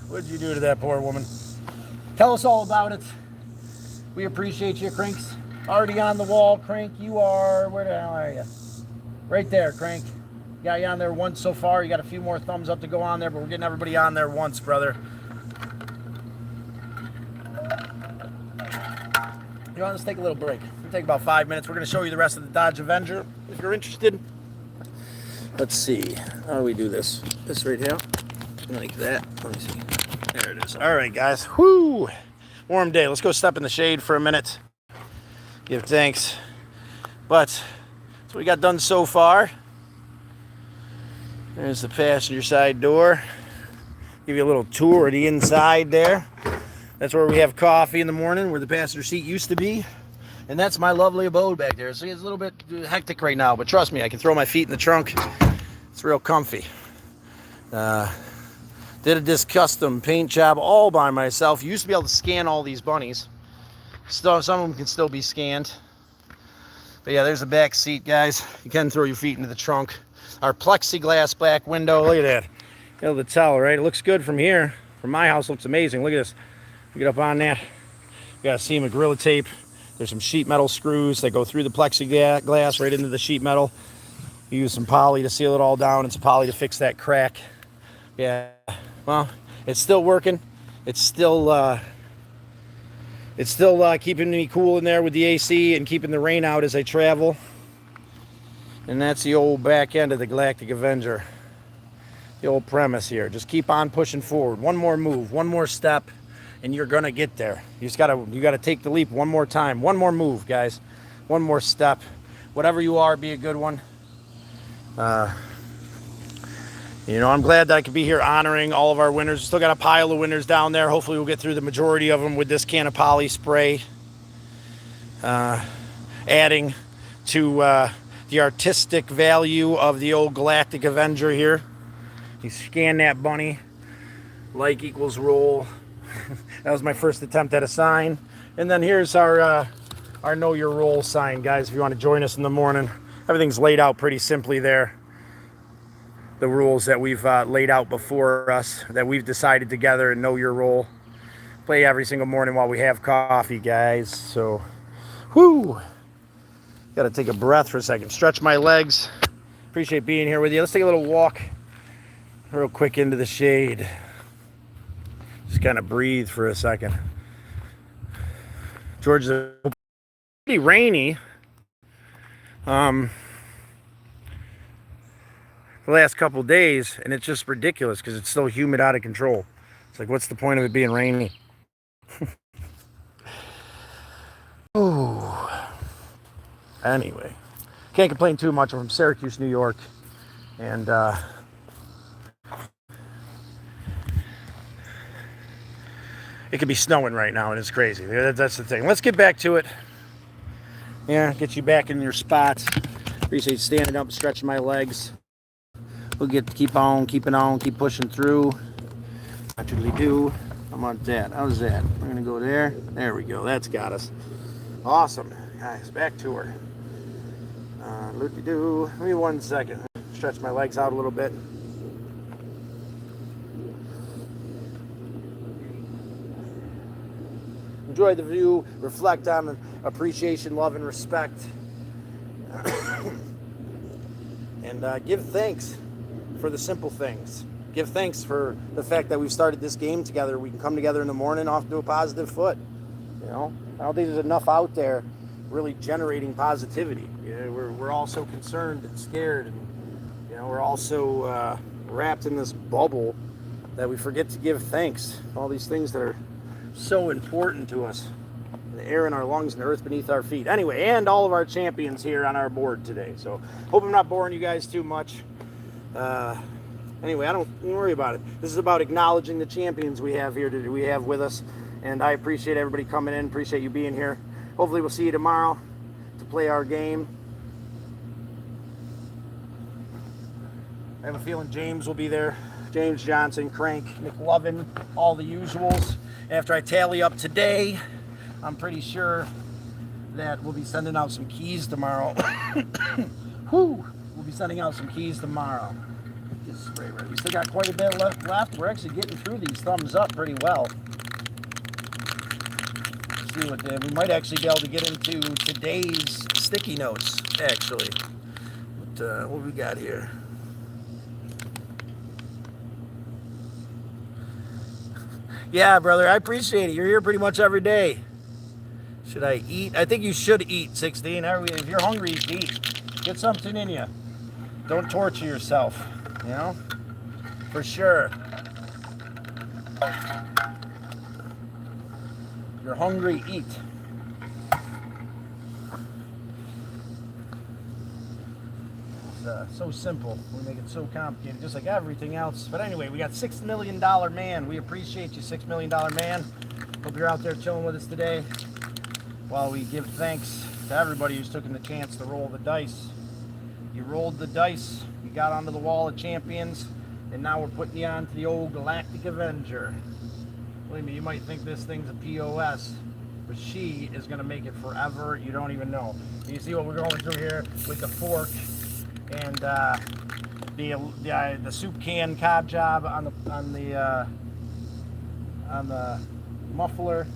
What'd you do to that poor woman? Tell us all about it. We appreciate you, Cranks. Already on the wall, Crank. You are, where the hell are you? Right there, Crank. Got you on there once so far. You got a few more thumbs up to go on there, but we're getting everybody on there once, brother. You know, let's take a little break. It'll take about 5 minutes. We're going to show you the rest of the Dodge Avenger if you're interested. Let's see. How do we do this? This right here. Like that. Let me see. it is. All right, guys. Whoo! Warm day. Let's go step in the shade for a minute. Give thanks. But that's what we got done so far. There's the passenger side door. Give you a little tour of the inside there. That's where we have coffee in the morning, where the passenger seat used to be. And that's my lovely abode back there. See, it's a little bit hectic right now, but trust me, I can throw my feet in the trunk. It's real comfy. Did this custom paint job all by myself. Used to be able to scan all these bunnies. Still, some of them can still be scanned. But yeah, there's the back seat, guys. You can throw your feet into the trunk. Our plexiglass back window. Look at that. You're able to tell, right? It looks good from here. From my house, it looks amazing. Look at this. Get up on that. You got a seam of Gorilla Tape. There's some sheet metal screws that go through the plexiglass right into the sheet metal. You use some poly to seal it all down and some poly to fix that crack. Yeah, well, it's still working. It's still keeping me cool in there with the AC and keeping the rain out as I travel. And that's the old back end of the Galactic Avenger. The old premise here. Just keep on pushing forward. One more move, one more step, and you're gonna get there. You gotta take the leap one more time. One more move, guys. One more step. Whatever you are, be a good one. You know, I'm glad that I could be here honoring all of our winners. Still got a pile of winners down there. Hopefully we'll get through the majority of them with this can of poly spray. Adding to the artistic value of the old Galactic Avenger here. You scan that bunny. Like equals roll. That was my first attempt at a sign. And then here's our Know Your Role sign, guys, if you want to join us in the morning. Everything's laid out pretty simply there. The rules that we've laid out before us, that we've decided together, and Know Your Role. Play every single morning while we have coffee, guys. So, whoo! Got to take a breath for a second. Stretch my legs. Appreciate being here with you. Let's take a little walk real quick into the shade. Just kind of breathe for a second. Georgia's pretty rainy. The last couple of days, and it's just ridiculous because it's so humid, out of control. It's like, what's the point of it being rainy? Oh. Anyway, can't complain too much. I'm from Syracuse, New York, and it could be snowing right now, and it's crazy. That's the thing. Let's get back to it. Yeah, get you back in your spots. Appreciate standing up, stretching my legs. We'll keep pushing through. Naturally do. How about that? How's that? We're gonna go there. There we go. That's got us. Awesome, guys. Back to her. Loop-de-doo. Give me 1 second. Stretch my legs out a little bit. Enjoy the view. Reflect on appreciation, love, and respect. And give thanks for the simple things. Give thanks for the fact that we've started this game together. We can come together in the morning off to a positive foot. You know, I don't think there's enough out there really generating positivity. You know, we're all so concerned and scared, and you know, we're all so wrapped in this bubble that we forget to give thanks. All these things that are so important to us. The air in our lungs and the earth beneath our feet. Anyway, and all of our champions here on our board today. So hope I'm not boring you guys too much. Anyway, don't worry about it. This is about acknowledging the champions we have here today, we have with us. And I appreciate everybody coming in. Appreciate you being here. Hopefully we'll see you tomorrow to play our game. I have a feeling James will be there. James Johnson, Crank, McLovin, all the usuals. After I tally up today, I'm pretty sure that we'll be sending out some keys tomorrow. Whew! We'll be sending out some keys tomorrow. Get spray ready. We still got quite a bit left. We're actually getting through these thumbs up pretty well. Let's see what we might actually be able to get into today's sticky notes, actually. But what we got here? Yeah, brother, I appreciate it. You're here pretty much every day. Should I eat? I think you should eat, 16. If you're hungry, you should eat. Get something in you. Don't torture yourself, you know? For sure. you're hungry, eat. It's so simple. We make it so complicated, just like everything else. But anyway, we got $6 million man. We appreciate you, $6 million man. Hope you're out there chilling with us today while we give thanks to everybody who's taken the chance to roll the dice. You rolled the dice, you got onto the wall of champions, and now we're putting you onto the old Galactic Avenger. Believe me, you might think this thing's a POS, but she is going to make it forever. You don't even know. You see what we're going through here with the fork and the soup can cob job on the muffler.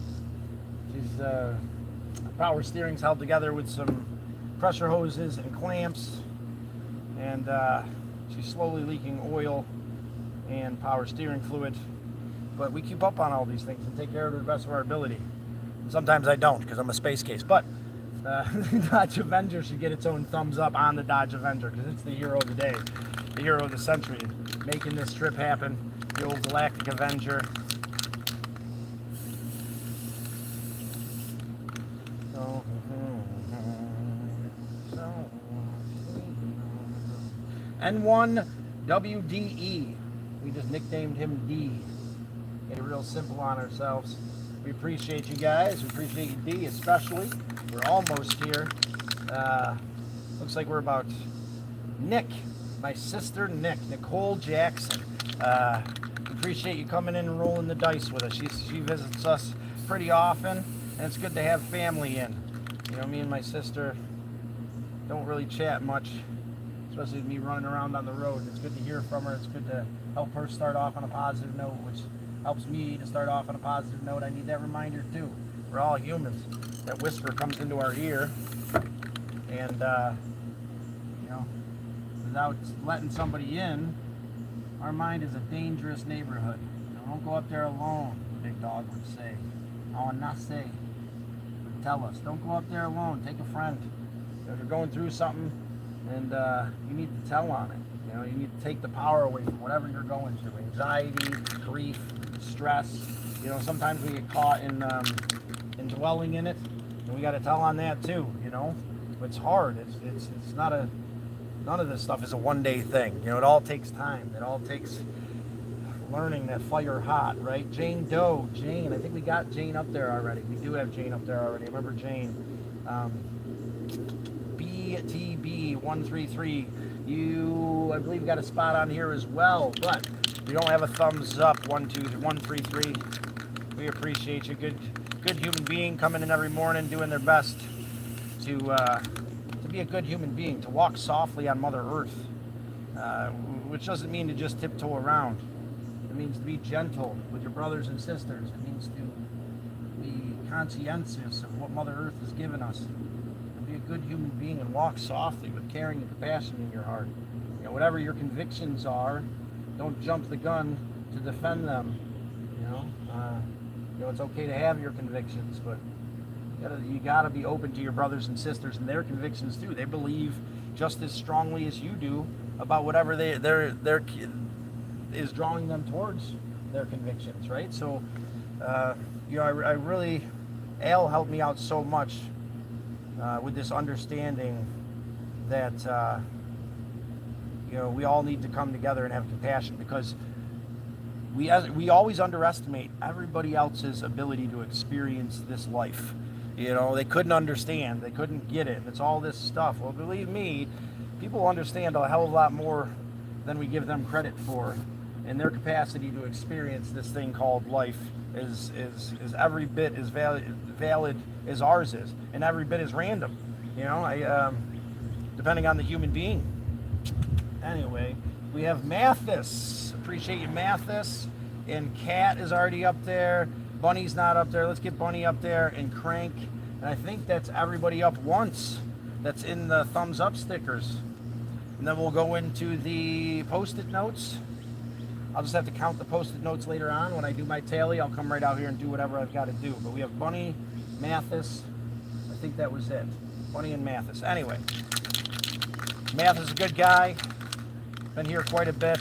She's power steering's held together with some pressure hoses and clamps, and she's slowly leaking oil and power steering fluid. But we keep up on all these things and take care of it to the best of our ability. And sometimes I don't, because I'm a space case. But Dodge Avenger should get its own thumbs up on the Dodge Avenger, because it's the hero of the day, the hero of the century, making this trip happen. The old Galactic Avenger. N1 WDE. We just nicknamed him D. Made it real simple on ourselves. We appreciate you guys. We appreciate you, D, especially. We're almost here. Looks like we're about Nick, my sister Nick, Nicole Jackson. Appreciate you coming in and rolling the dice with us. She visits us pretty often, and it's good to have family in. You know, me and my sister don't really chat much, especially with me running around on the road. It's good to hear from her. It's good to help her start off on a positive note, which helps me to start off on a positive note. I need that reminder too. We're all humans. That whisper comes into our ear, and you know, without letting somebody in, our mind is a dangerous neighborhood. You know, don't go up there alone, the big dog would say. I will not say. Would tell us, don't go up there alone. Take a friend. If you're going through something, and you need to tell on it. You know, you need to take the power away from whatever you're going through. Anxiety, grief, stress. You know, sometimes we get caught in dwelling in it, and we got to tell on that too. You know, it's hard. It's not a. None of this stuff is a one-day thing. You know, it all takes time. It all takes learning that fire hot, right? Jane Doe, Jane. I think we got Jane up there already. We do have Jane up there already. I remember Jane. BTB133. You, I believe, got a spot on here as well, but you don't have a thumbs up. 133. We appreciate you. Good human being coming in every morning, doing their best to be a good human being, to walk softly on Mother Earth, which doesn't mean to just tiptoe around. It means to be gentle with your brothers and sisters. It means to be conscientious of what Mother Earth has given us. And be a good human being and walk softly with caring and compassion in your heart. You know, whatever your convictions are, don't jump the gun to defend them. You know, it's okay to have your convictions, but you gotta be open to your brothers and sisters and their convictions too. They believe just as strongly as you do about whatever their is drawing them towards their convictions, right? So, you know, I really, Al helped me out so much with this understanding that you know, we all need to come together and have compassion, because we always underestimate everybody else's ability to experience this life. You know, they couldn't understand, they couldn't get it. It's all this stuff. Well, believe me, people understand a hell of a lot more than we give them credit for, and their capacity to experience this thing called life is every bit as valid as ours is, and every bit as random. You know, depending on the human being. Anyway, we have Mathis. Appreciate you, Mathis. And Kat is already up there. Bunny's not up there. Let's get Bunny up there, and Crank. And I think that's everybody up once that's in the thumbs up stickers. And then we'll go into the post-it notes. I'll just have to count the post-it notes later on. When I do my tally, I'll come right out here and do whatever I've got to do. But we have Bunny, Mathis. I think that was it. Bunny and Mathis. Anyway, Mathis is a good guy. Been here quite a bit.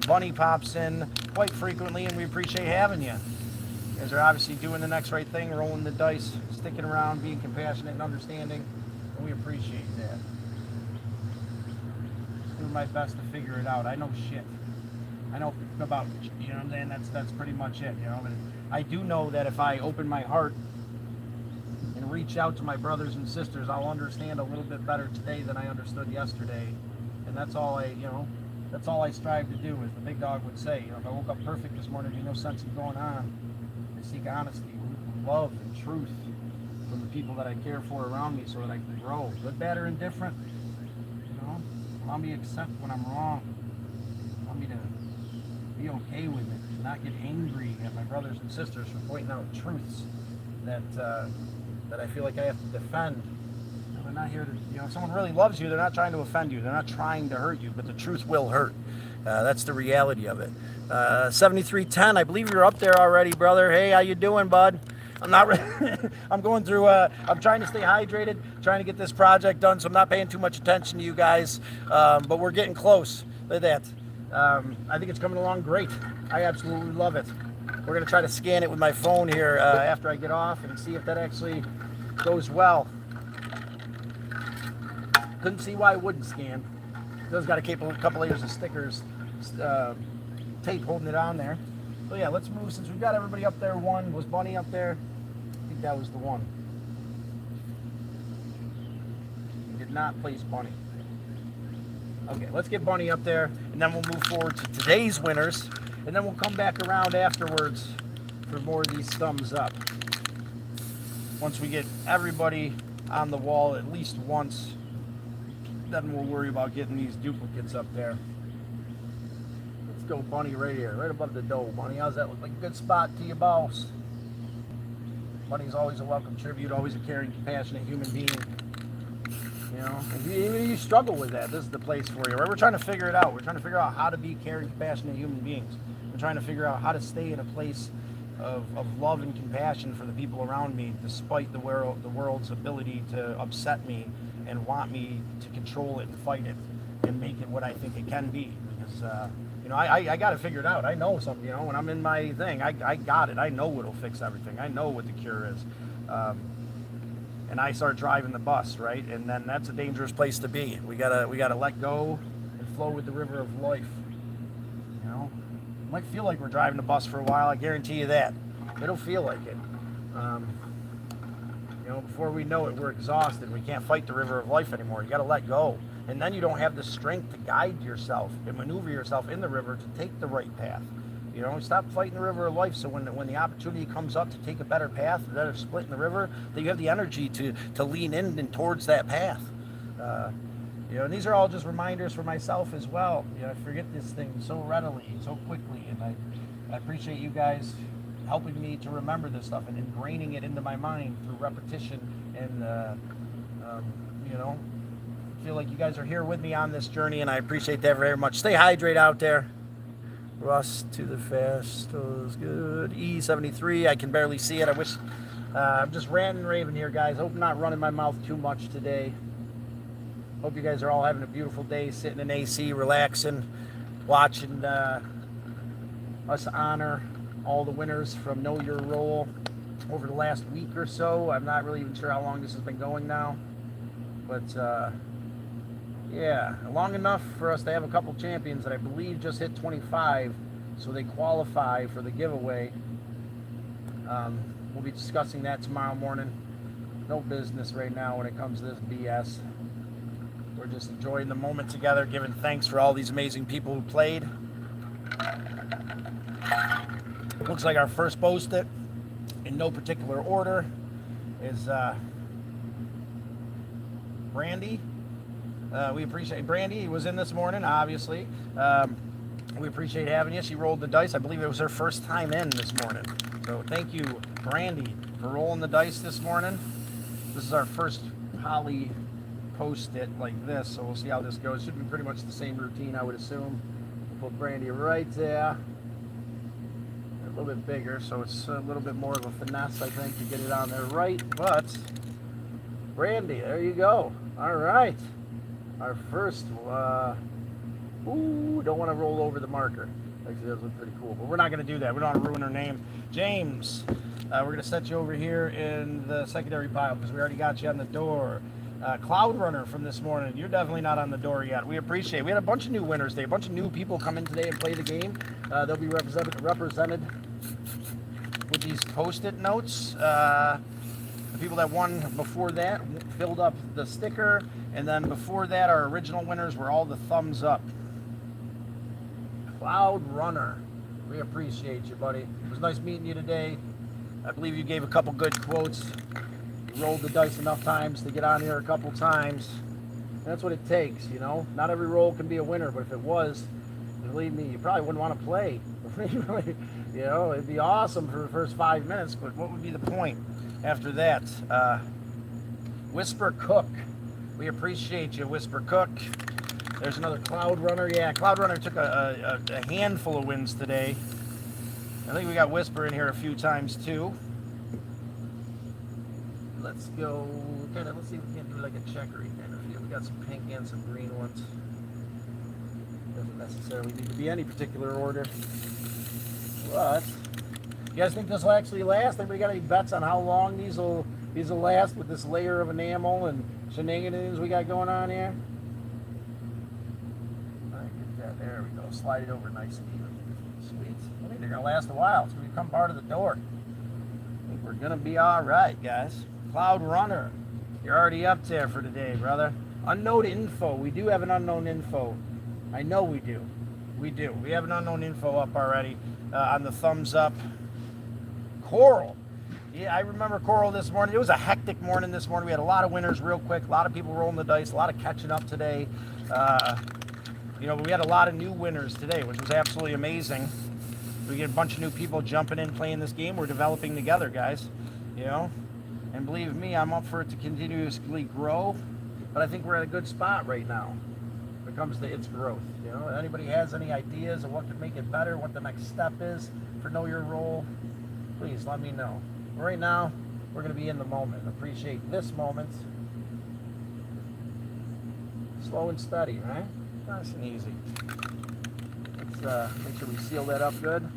Bunny pops in quite frequently, and we appreciate having you. You As they're obviously doing the next right thing, rolling the dice, sticking around, being compassionate and understanding, and we appreciate that. Just doing my best to figure it out. I know shit. I know about, you know what I'm saying? That's pretty much it, you know. But I do know that if I open my heart and reach out to my brothers and sisters, I'll understand a little bit better today than I understood yesterday. And that's all that's all I strive to do, as the big dog would say. You know, if I woke up perfect this morning, there's no sense in going on. I seek honesty, love, and truth from the people that I care for around me so that I can grow. Good, bad, or indifferent. You know, allow me to accept when I'm wrong. Allow me to be okay with it, not get angry at my brothers and sisters for pointing out truths that I feel like I have to defend. You know, they're not here to, you know, if someone really loves you, they're not trying to offend you. They're not trying to hurt you, but the truth will hurt. That's the reality of it. 7310, I believe you're up there already, brother. Hey, how you doing, bud? I'm not I'm going through, I'm trying to stay hydrated, trying to get this project done, so I'm not paying too much attention to you guys, but we're getting close. Look at that. I think it's coming along great. I absolutely love it. We're going to try to scan it with my phone here after I get off and see if that actually goes well. Couldn't see why it wouldn't scan. It does got a couple layers of stickers, tape holding it on there. So yeah, let's move. Since we've got everybody up there, one was Bunny up there. I think that was the one. We did not place Bunny. Okay, let's get Bunny up there, and then we'll move forward to today's winners, and then we'll come back around afterwards for more of these thumbs up. Once we get everybody on the wall at least once, then we'll worry about getting these duplicates up there. Let's go Bunny right here, right above the dough. Bunny, how's that look like a good spot to you, boss? Bunny's always a welcome tribute, always a caring, compassionate human being. You know, if you struggle with that, this is the place for you, right? We're trying to figure it out. We're trying to figure out how to be caring, compassionate human beings. We're trying to figure out how to stay in a place of love and compassion for the people around me, despite the world's ability to upset me and want me to control it and fight it and make it what I think it can be. Because, you know, I got to figure it out. I know something, you know, when I'm in my thing, I got it. I know what'll fix everything. I know what the cure is. And I start driving the bus, right? And then that's a dangerous place to be. We gotta let go and flow with the river of life. You know, it might feel like we're driving the bus for a while. I guarantee you that. It'll feel like it. You know, before we know it, we're exhausted. We can't fight the river of life anymore. You gotta let go, and then you don't have the strength to guide yourself and maneuver yourself in the river to take the right path. You know, stop fighting the river of life, so when the opportunity comes up to take a better path, instead of splitting the river, that you have the energy to lean in and towards that path. You know, and these are all just reminders for myself as well. You know, I forget this thing so readily, so quickly, and I appreciate you guys helping me to remember this stuff and ingraining it into my mind through repetition. And, you know, I feel like you guys are here with me on this journey, and I appreciate that very much. Stay hydrated out there. Russ to the fast was good. E73, I can barely see it. I wish, I'm just ranting and raving here, guys. Hope I'm not running my mouth too much today. Hope you guys are all having a beautiful day, sitting in AC, relaxing, watching us honor all the winners from Know Your Role over the last week or so. I'm not really even sure how long this has been going now, but yeah, long enough for us to have a couple champions that I believe just hit 25, so they qualify for the giveaway. We'll be discussing that tomorrow morning. No business right now when it comes to this BS. We're just enjoying the moment together, giving thanks for all these amazing people who played. Looks like our first post-it, in no particular order, is Brandy. We appreciate Brandy. Was in this morning, obviously. We appreciate having you. She rolled the dice. I believe it was her first time in this morning. So thank you, Brandy, for rolling the dice this morning. This is our first poly post-it like this, so we'll see how this goes. Should be pretty much the same routine, I would assume. We'll put Brandy right there. A little bit bigger, so it's a little bit more of a finesse, I think, to get it on there right. But Brandy, there you go. All right. Our first, ooh, don't want to roll over the marker. Actually, those look pretty cool, but we're not going to do that. We don't want to ruin her name. James, we're going to set you over here in the secondary pile because we already got you on the door. Cloud Runner from this morning, you're definitely not on the door yet. We appreciate it. We had a bunch of new winners today, a bunch of new people come in today and play the game. They'll be represented with these post-it notes. The people that won before that filled up the sticker, and then before that, our original winners were all the thumbs up. Cloud Runner, we appreciate you, buddy. It was nice meeting you today. I believe you gave a couple good quotes. You rolled the dice enough times to get on here a couple times. That's what it takes, you know. Not every roll can be a winner, but if it was, believe me, you probably wouldn't want to play. You know, it'd be awesome for the first 5 minutes, but what would be the point after that? Whisper Cook, we appreciate you, Whisper Cook. There's another Cloud Runner. Yeah, Cloud Runner took a handful of wins today. I think we got Whisper in here a few times too. Let's go. Let's see if we can do like a checkery kind of feel. We got some pink and some green ones. Doesn't necessarily need to be any particular order. But you guys think this will actually last? Anybody got any bets on how long these will last with this layer of enamel and shenanigans we got going on here? All right, get that. There we go. Slide it over nice and even. Sweet. I think they're gonna last a while. It's gonna become part of the door. I think we're gonna be all right, guys. Cloud Runner, you're already up there for today, brother. Unknown info. We do have an unknown info. I know we do. We do. We have an unknown info up already on the thumbs up. Coral. Yeah, I remember Coral this morning. It was a hectic morning this morning. We had a lot of winners real quick. A lot of people rolling the dice. A lot of catching up today. You know, we had a lot of new winners today, which was absolutely amazing. We get a bunch of new people jumping in, playing this game. We're developing together, guys. You know? And believe me, I'm up for it to continuously grow. But I think we're at a good spot right now when it comes to its growth. You know, anybody has any ideas of what could make it better, what the next step is for Know Your Role, please let me know. Right now, we're going to be in the moment. Appreciate this moment. Slow and steady, right? Nice and easy. Let's make sure we seal that up good.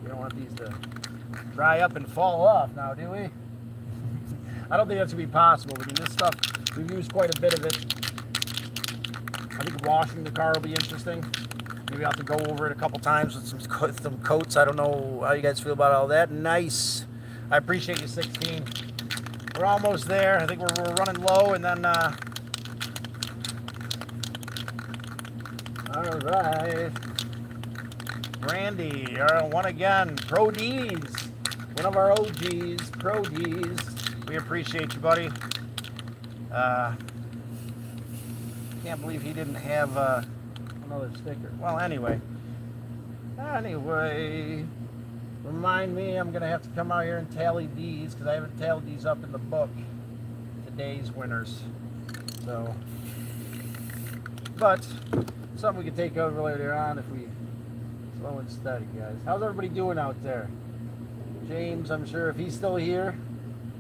We don't want these to dry up and fall off now, do we? I don't think that's going to be possible. I mean, this stuff, we've used quite a bit of it. I think washing the car will be interesting. Maybe I'll have to go over it a couple times with some coats. I don't know how you guys feel about all that. Nice. I appreciate you, 16. We're almost there. I think we're running low, and then... all right. Brandy, one again. Pro D's. One of our OGs. Pro D's. We appreciate you, buddy. Can't believe he didn't have another sticker. Well, anyway. Remind me, I'm going to have to come out here and tally these because I haven't tallied these up in the book. Today's winners. So, but something we can take over later on if we slow and steady, guys. How's everybody doing out there? James, I'm sure if he's still here,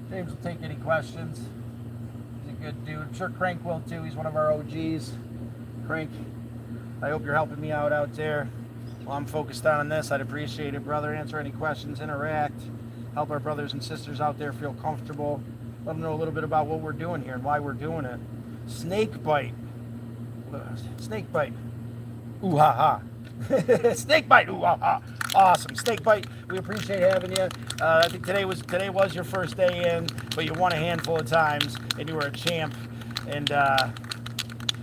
James will take any questions. He's a good dude. I'm sure Crank will too. He's one of our OGs. Crank, I hope you're helping me out there. While I'm focused on this, I'd appreciate it, brother. Answer any questions, interact, help our brothers and sisters out there feel comfortable. Let them know a little bit about what we're doing here and why we're doing it. Snake bite. Snake bite. Ooh ha ha. Snake bite. Ooh ha ha. Awesome. Snake bite. We appreciate having you. I think today was your first day in, but you won a handful of times and you were a champ. And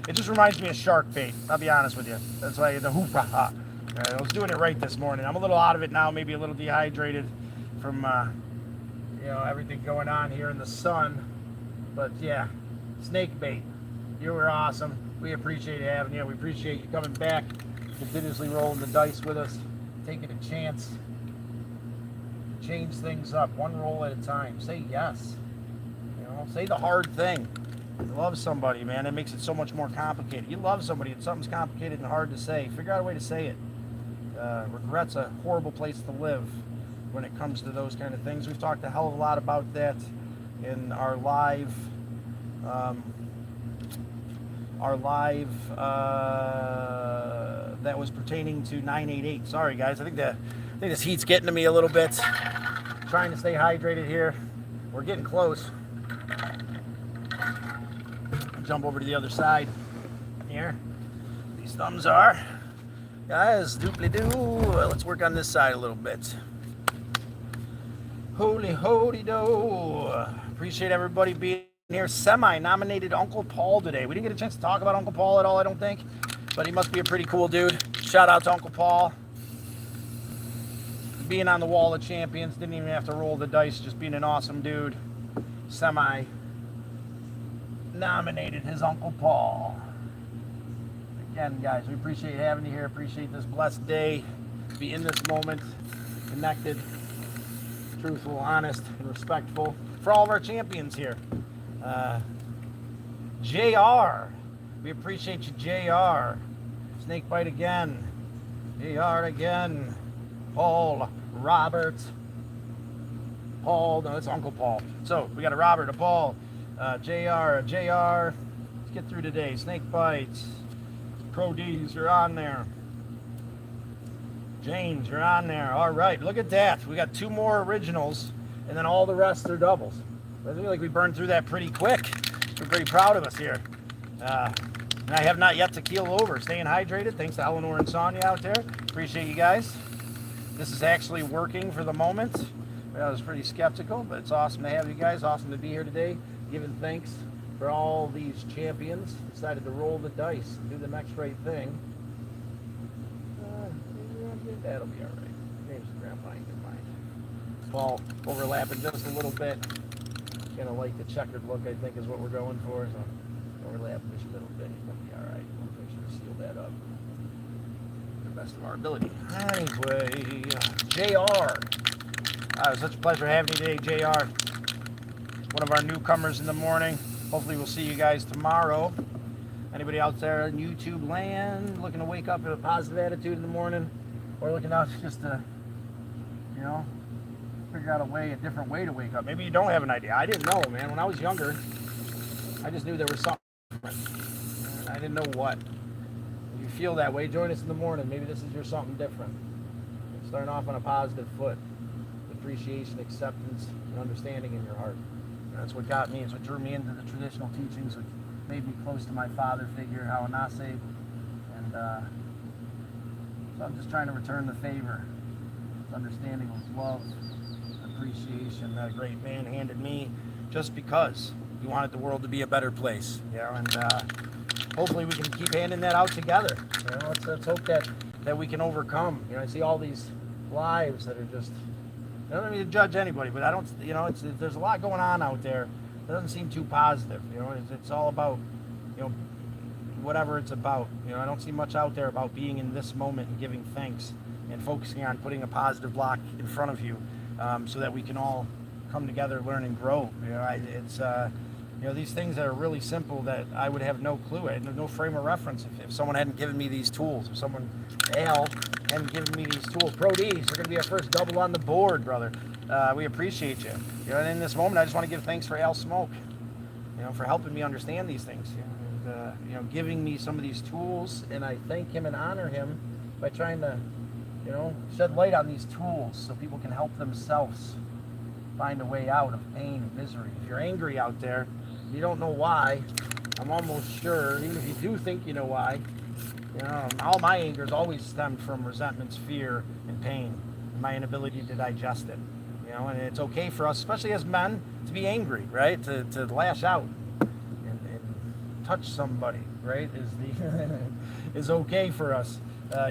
it just reminds me of shark bait. I'll be honest with you. That's why the hoo ha ha. I was doing it right this morning. I'm a little out of it now, maybe a little dehydrated from everything going on here in the sun. But yeah, snake bait. You were awesome. We appreciate having you. We appreciate you coming back, continuously rolling the dice with us, taking a chance, change things up one roll at a time. Say yes. Say the hard thing. You love somebody, man. It makes it so much more complicated. You love somebody, and something's complicated and hard to say. Figure out a way to say it. Regret's a horrible place to live when it comes to those kind of things. We've talked a hell of a lot about that in our live our live that was pertaining to 988. Sorry guys, I think this heat's getting to me a little bit. Trying to stay hydrated here. We're getting close. Jump over to the other side here. These thumbs are. Guys, dooply-doo. Let's work on this side a little bit. Holy ho-de-do. Appreciate everybody being here. Semi-nominated Uncle Paul today. We didn't get a chance to talk about Uncle Paul at all, I don't think. But he must be a pretty cool dude. Shout out to Uncle Paul. Being on the wall of champions. Didn't even have to roll the dice. Just being an awesome dude. Semi-nominated his Uncle Paul. Again, guys, we appreciate having you here. Appreciate this blessed day. Be in this moment. Connected. Truthful, honest, and respectful. For all of our champions here. JR. We appreciate you, JR. Snakebite again. JR again. Paul. Robert. Paul. No, that's Uncle Paul. So, we got a Robert, a Paul. JR, a JR. Let's get through today. Snakebite. Pro D's, you're on there. James, you're on there. All right, look at that. We got 2 more originals, and then all the rest are doubles. I feel like we burned through that pretty quick. We're pretty proud of us here. And I have not yet to keel over. Staying hydrated. Thanks to Eleanor and Sonia out there. Appreciate you guys. This is actually working for the moment. I was pretty skeptical, but it's awesome to have you guys. Awesome to be here today. Giving thanks for all these champions. Decided to roll the dice and do the next right thing. That'll be all right. James and Grandpa ain't gonna mind. Paul overlapping just a little bit. Kind of like the checkered look, I think, is what we're going for. So overlapping just a little bit. He's gonna be all right. We'll make sure to seal that up to the best of our ability. Anyway, JR. It was such a pleasure having you today, JR. One of our newcomers in the morning. Hopefully we'll see you guys tomorrow. Anybody out there in YouTube land looking to wake up with a positive attitude in the morning? Or looking out just to, you know, figure out a different way to wake up. Maybe you don't have an idea. I didn't know, man. When I was younger, I just knew there was something different. And I didn't know what. If you feel that way, join us in the morning. Maybe this is your something different. Starting off on a positive foot. Appreciation, acceptance, and understanding in your heart. And that's what got me. It's what drew me into the traditional teachings, which made me close to my father figure, Hawanase. And so I'm just trying to return the favor. This understanding of love, appreciation that a great man handed me just because he wanted the world to be a better place. You know, and hopefully we can keep handing that out together. You know, let's hope that we can overcome. You know, I see all these lives that are just, I don't mean to judge anybody, but I don't, you know, there's a lot going on out there. It doesn't seem too positive. You know, it's all about, you know, whatever it's about. You know, I don't see much out there about being in this moment and giving thanks and focusing on putting a positive block in front of you, so that we can all come together, learn, and grow. You know, it's you know, these things that are really simple that I would have no clue. I had no frame of reference if someone hadn't given me these tools. If someone, Al, hadn't given me these tools. Pro D's, you're going to be our first double on the board, brother. We appreciate you. You know, and in this moment, I just want to give thanks for Al Smoke, you know, for helping me understand these things. You know, and, you know, giving me some of these tools, and I thank him and honor him by trying to, you know, shed light on these tools so people can help themselves find a way out of pain and misery. If you're angry out there, you don't know why, I'm almost sure, even if you do think you know why, you know, all my anger has always stemmed from resentments, fear, and pain, and my inability to digest it. You know, and it's okay for us, especially as men, to be angry, right? To lash out and touch somebody, right? Is okay for us,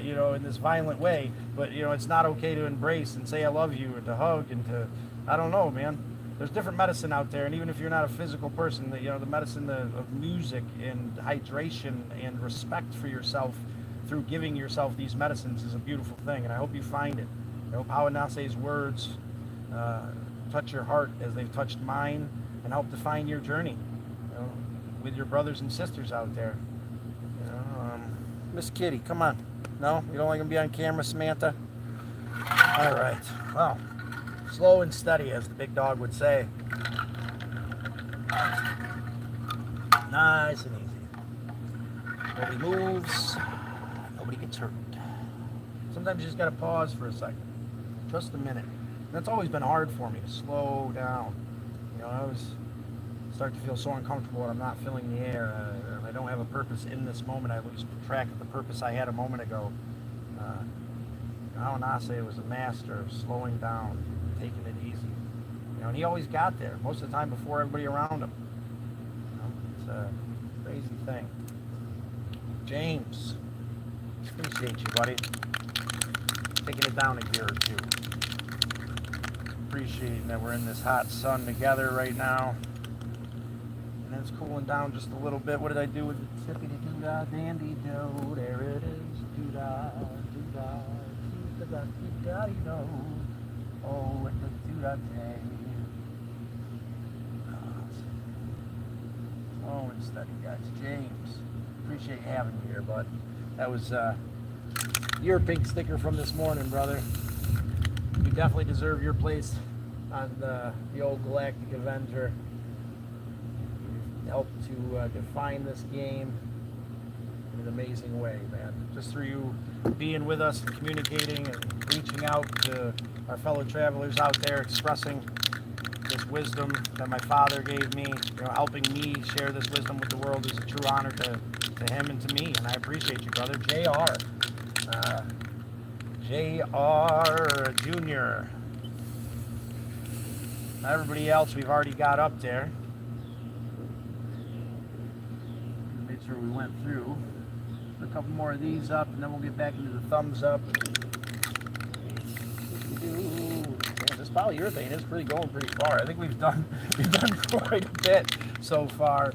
you know, in this violent way. But you know, it's not okay to embrace and say I love you, and to hug, and to, I don't know, man. There's different medicine out there, and even if you're not a physical person, you know, the medicine of music and hydration and respect for yourself through giving yourself these medicines is a beautiful thing, and I hope you find it. I hope Hawanase's words touch your heart as they've touched mine, and help define your journey, you know, with your brothers and sisters out there. You know, Miss Kitty, come on. No, you don't like to be on camera, Samantha? All right. Well. Slow and steady, as the big dog would say. Nice and easy. Nobody moves. Nobody gets hurt. Sometimes you just gotta pause for a second. Just a minute. And that's always been hard for me, to slow down. You know, I always start to feel so uncomfortable when I'm not feeling the air. I don't have a purpose in this moment. I lose track of the purpose I had a moment ago. Awanase was a master of slowing down, taking it easy. You know, and he always got there, most of the time before everybody around him. You know, it's a crazy thing. James, appreciate you, buddy. Taking it down a gear or two. Appreciating that we're in this hot sun together right now. And it's cooling down just a little bit. What did I do with the tippity-doo-dah, dandy-do? There it is. Doo-dah, doo-dah, doo-dah, doo-dah, doo-dah. Oh, it's a doo-dah day. Oh, and steady, guys. James, appreciate having you here, bud. That was your pink sticker from this morning, brother. You definitely deserve your place on the old Galactic Avenger. You helped to define this game in an amazing way, man. Just through you being with us and communicating and reaching out to our fellow travelers out there, expressing this wisdom that my father gave me, you know, helping me share this wisdom with the world is a true honor to him and to me, and I appreciate you, brother. JR. JR Jr. Everybody else we've already got up there. Make sure we went through. Put a couple more of these up, and then we'll get back into the thumbs up. Yeah, this polyurethane is going pretty far. I think we've done quite a bit so far.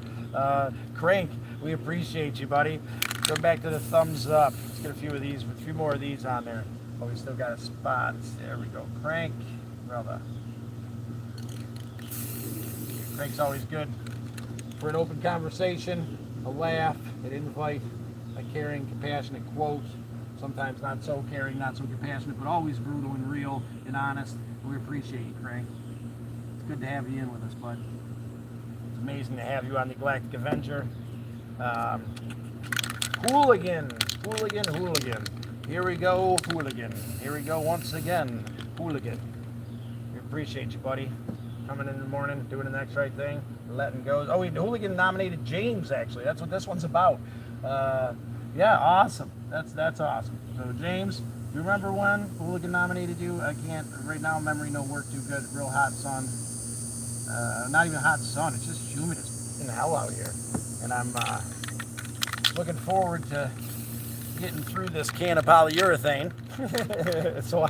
Crank, we appreciate you, buddy. Go back to the thumbs up. Let's get a few more of these on there. Oh, we still got a spot. There we go. Crank, brother. Crank's always good for an open conversation, a laugh, an invite, a caring, compassionate quote. Sometimes not so caring, not so compassionate, but always brutal and real and honest. We appreciate you, Crank. It's good to have you in with us, bud. It's amazing to have you on the Galactic Avenger. Hooligan. Here we go, Hooligan. Here we go once again, Hooligan. We appreciate you, buddy. Coming in the morning, doing the next right thing, letting go. Oh, Hooligan nominated James, actually. That's what this one's about. Yeah, awesome. That's awesome. So, James, do you remember when Hooligan nominated you? I can't, right now, memory don't work too good. Real hot sun. Not even hot sun, it's just humid as in hell out here. And I'm looking forward to getting through this can of polyurethane so I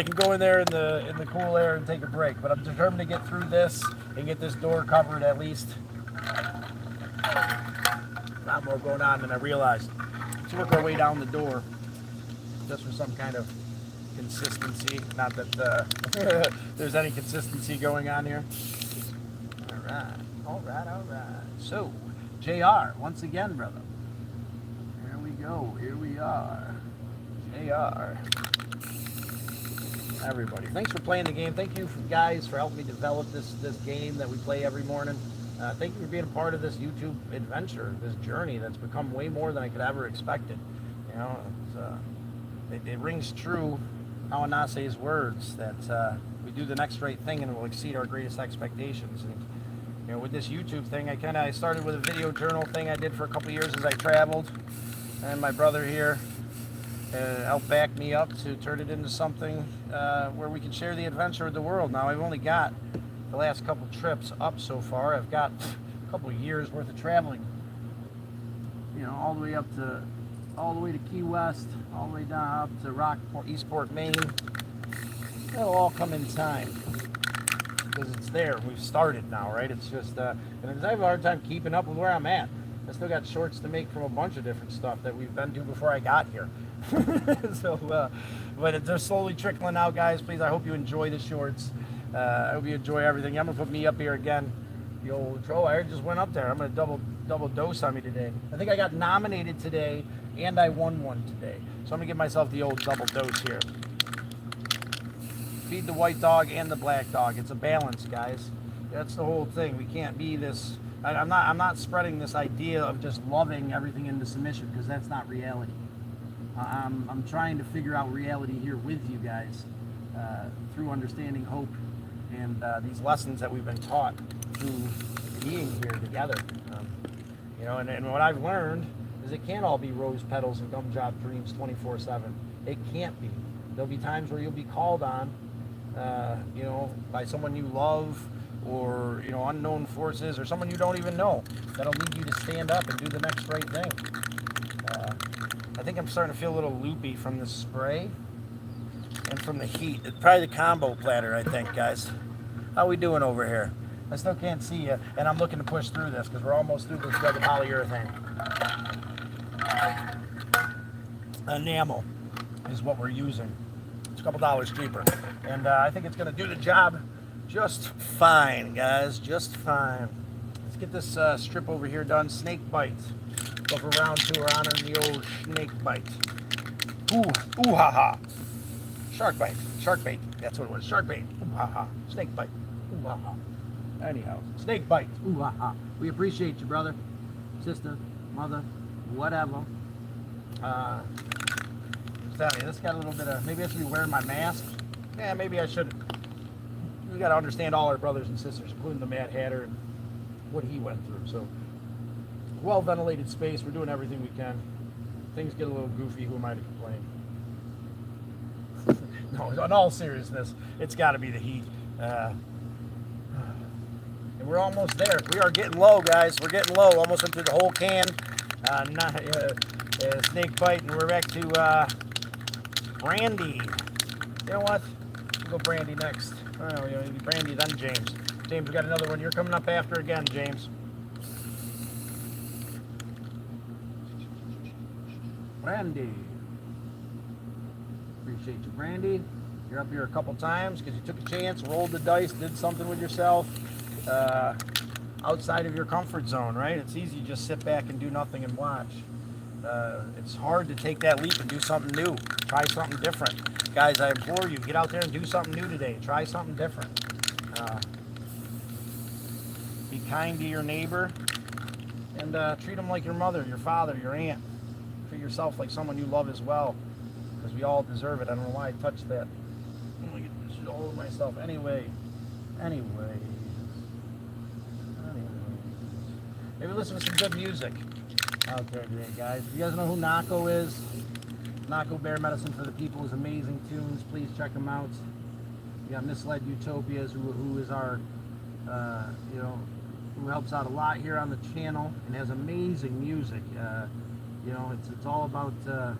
can go in there in the cool air and take a break. But I'm determined to get through this and get this door covered at least. A lot more going on than I realized. Let's work our way down the door just for some kind of consistency. Not that there's any consistency going on here. All right. So, JR, once again, brother. Here we go. Here we are. JR. Everybody, thanks for playing the game. Thank you, guys, for helping me develop this game that we play every morning. Thank you for being a part of this YouTube adventure, this journey that's become way more than I could ever expected. You know, it rings true, Awanase's words, that we do the next right thing and it will exceed our greatest expectations. And you know, with this YouTube thing, I started with a video journal thing I did for a couple years as I traveled, and my brother here helped back me up to turn it into something where we can share the adventure with the world. Now, I've only got the last couple trips up so far. I've got a couple of years worth of traveling, you know, all the way to Key West, all the way down up to Rockport, Eastport, Maine. It'll all come in time because it's there. We've started now, right? It's just, and I have a hard time keeping up with where I'm at. I still got shorts to make from a bunch of different stuff that we've been to before I got here. So, but they're slowly trickling out, guys. Please, I hope you enjoy the shorts. I hope you enjoy everything. I'm gonna put me up here again. The old troll. I just went up there. I'm gonna double dose on me today. I think I got nominated today, and I won one today. So I'm gonna give myself the old double dose here. Feed the white dog and the black dog. It's a balance, guys. That's the whole thing. We can't be this. I'm not spreading this idea of just loving everything into submission, because that's not reality. I'm trying to figure out reality here with you guys through understanding hope and these lessons that we've been taught through being here together. You know, and what I've learned is it can't all be rose petals and gumdrop dreams 24/7. It can't be. There'll be times where you'll be called on, you know, by someone you love, or, you know, unknown forces, or someone you don't even know, that'll lead you to stand up and do the next right thing. I think I'm starting to feel a little loopy from the spray and from the heat. It's probably the combo platter, I think, guys. How we doing over here? I still can't see you, and I'm looking to push through this because we're almost through this rugged polyurethane. Enamel is what we're using. It's a couple dollars cheaper, and I think it's going to do the job just fine, guys, just fine. Let's get this strip over here done. Snake bite. Go for round 2. We're honoring the old snake bite. Ooh ha ha. Shark bite. Shark bait. That's what it was. Shark bait. Ooh ha ha. Snake bite. Ooh ha ha. Anyhow, snake bite. Ooh ha ha. We appreciate you, brother, sister, mother, whatever. Tell you, this got a little bit of, maybe I should be wearing my mask. Yeah, maybe I shouldn't. We got to understand all our brothers and sisters, including the Mad Hatter and what he went through. So, well ventilated space. We're doing everything we can. Things get a little goofy. Who am I to complain? No, in all seriousness, it's got to be the heat. And we're almost there. We are getting low, guys. We're getting low. Almost went through the whole can. Snake bite, and we're back to brandy. You know what? We'll go brandy next. Oh, you know, brandy, then James. James, we got another one. You're coming up after again, James. Brandy. Appreciate you, Brandy. You're up here a couple times because you took a chance, rolled the dice, did something with yourself outside of your comfort zone, right? It's easy to just sit back and do nothing and watch. It's hard to take that leap and do something new. Try something different. Guys, I implore you, get out there and do something new today. Try something different. Be kind to your neighbor, and treat them like your mother, your father, your aunt. Treat yourself like someone you love as well, because we all deserve it. I don't know why I touched that. I'm gonna get this all over myself. Anyways. Maybe listen to some good music out there today, guys. If you guys know who Nako is, Nako Bear Medicine for the People is amazing tunes. Please check them out. We got Misled Utopias, who is our, you know, who helps out a lot here on the channel and has amazing music. You know, it's all about, yeah,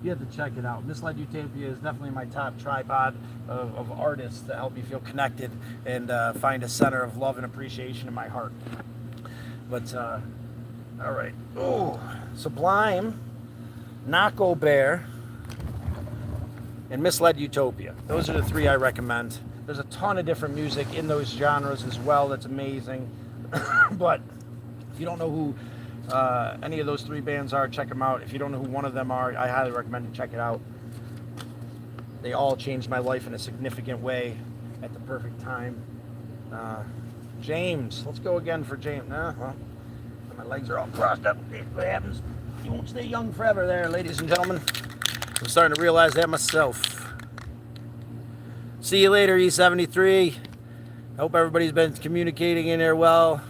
you have to check it out. Misled Utopia is definitely my top tripod of artists that help me feel connected and find a center of love and appreciation in my heart. But, all right. Oh, Sublime, Nako Bear, and Misled Utopia. Those are the 3 I recommend. There's a ton of different music in those genres as well that's amazing. But if you don't know who any of those 3 bands are, check them out. If you don't know who one of them are, I highly recommend you check it out. They all changed my life in a significant way at the perfect time. James, let's go again for James. Well, my legs are all crossed up. What happens? You won't stay young forever there, ladies and gentlemen. I'm starting to realize that myself. See you later, E73. I hope everybody's been communicating in there well.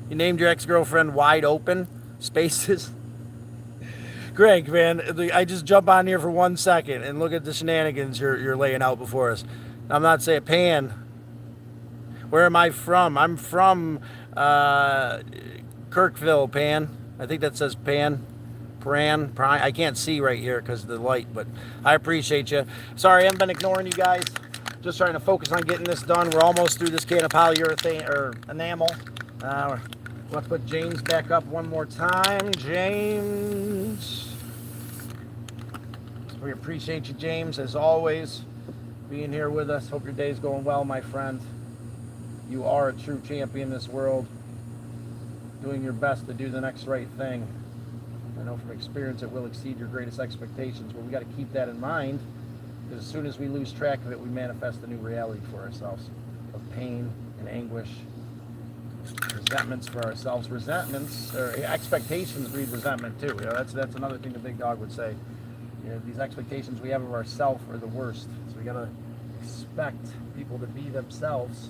You named your ex-girlfriend Wide Open Spaces. Greg, man, I just jump on here for 1 second and look at the shenanigans you're laying out before us. I'm not saying Pan. Where am I from? I'm from Kirkville, Pan. I think that says Pan. Pran. I can't see right here because of the light, but I appreciate you. Sorry, I haven't been ignoring you guys. Just trying to focus on getting this done. We're almost through this can of polyurethane or enamel. Let's put James back up one more time. James. We appreciate you, James, as always, being here with us. Hope your day's going well, my friend. You are a true champion in this world, doing your best to do the next right thing. I know from experience it will exceed your greatest expectations, but we got to keep that in mind, Because as soon as we lose track of it, we manifest a new reality for ourselves of pain and anguish, resentments for ourselves. Resentments or expectations breed resentment too. You know, that's another thing the big dog would say. You know, these expectations we have of ourselves are the worst. So we gotta expect people to be themselves.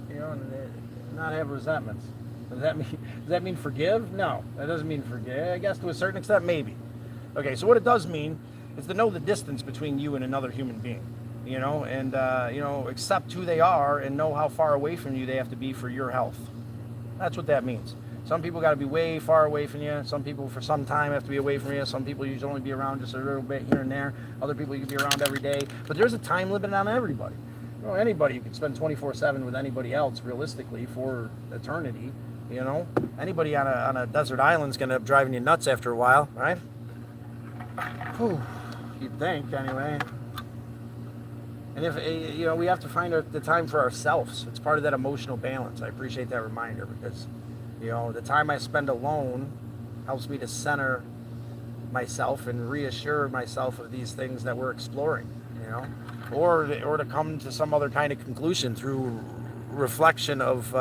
You know, and not have resentments. Does that mean forgive? No, that doesn't mean forgive. I guess to a certain extent, maybe. Okay, so what it does mean is to know the distance between you and another human being. You know, and you know, accept who they are and know how far away from you they have to be for your health. That's what that means. Some people got to be way far away from you. Some people for some time have to be away from you. Some people you should only be around just a little bit here and there. Other people you can be around every day. But there's a time limit on everybody. You know, anybody, you can spend 24/7 with anybody else realistically for eternity. You know, anybody on a desert island is going to end up driving you nuts after a while, right? Whew, you'd think, anyway. And if, you know, we have to find the time for ourselves. It's part of that emotional balance. I appreciate that reminder because, you know, the time I spend alone helps me to center myself and reassure myself of these things that we're exploring, you know, or to come to some other kind of conclusion through reflection of,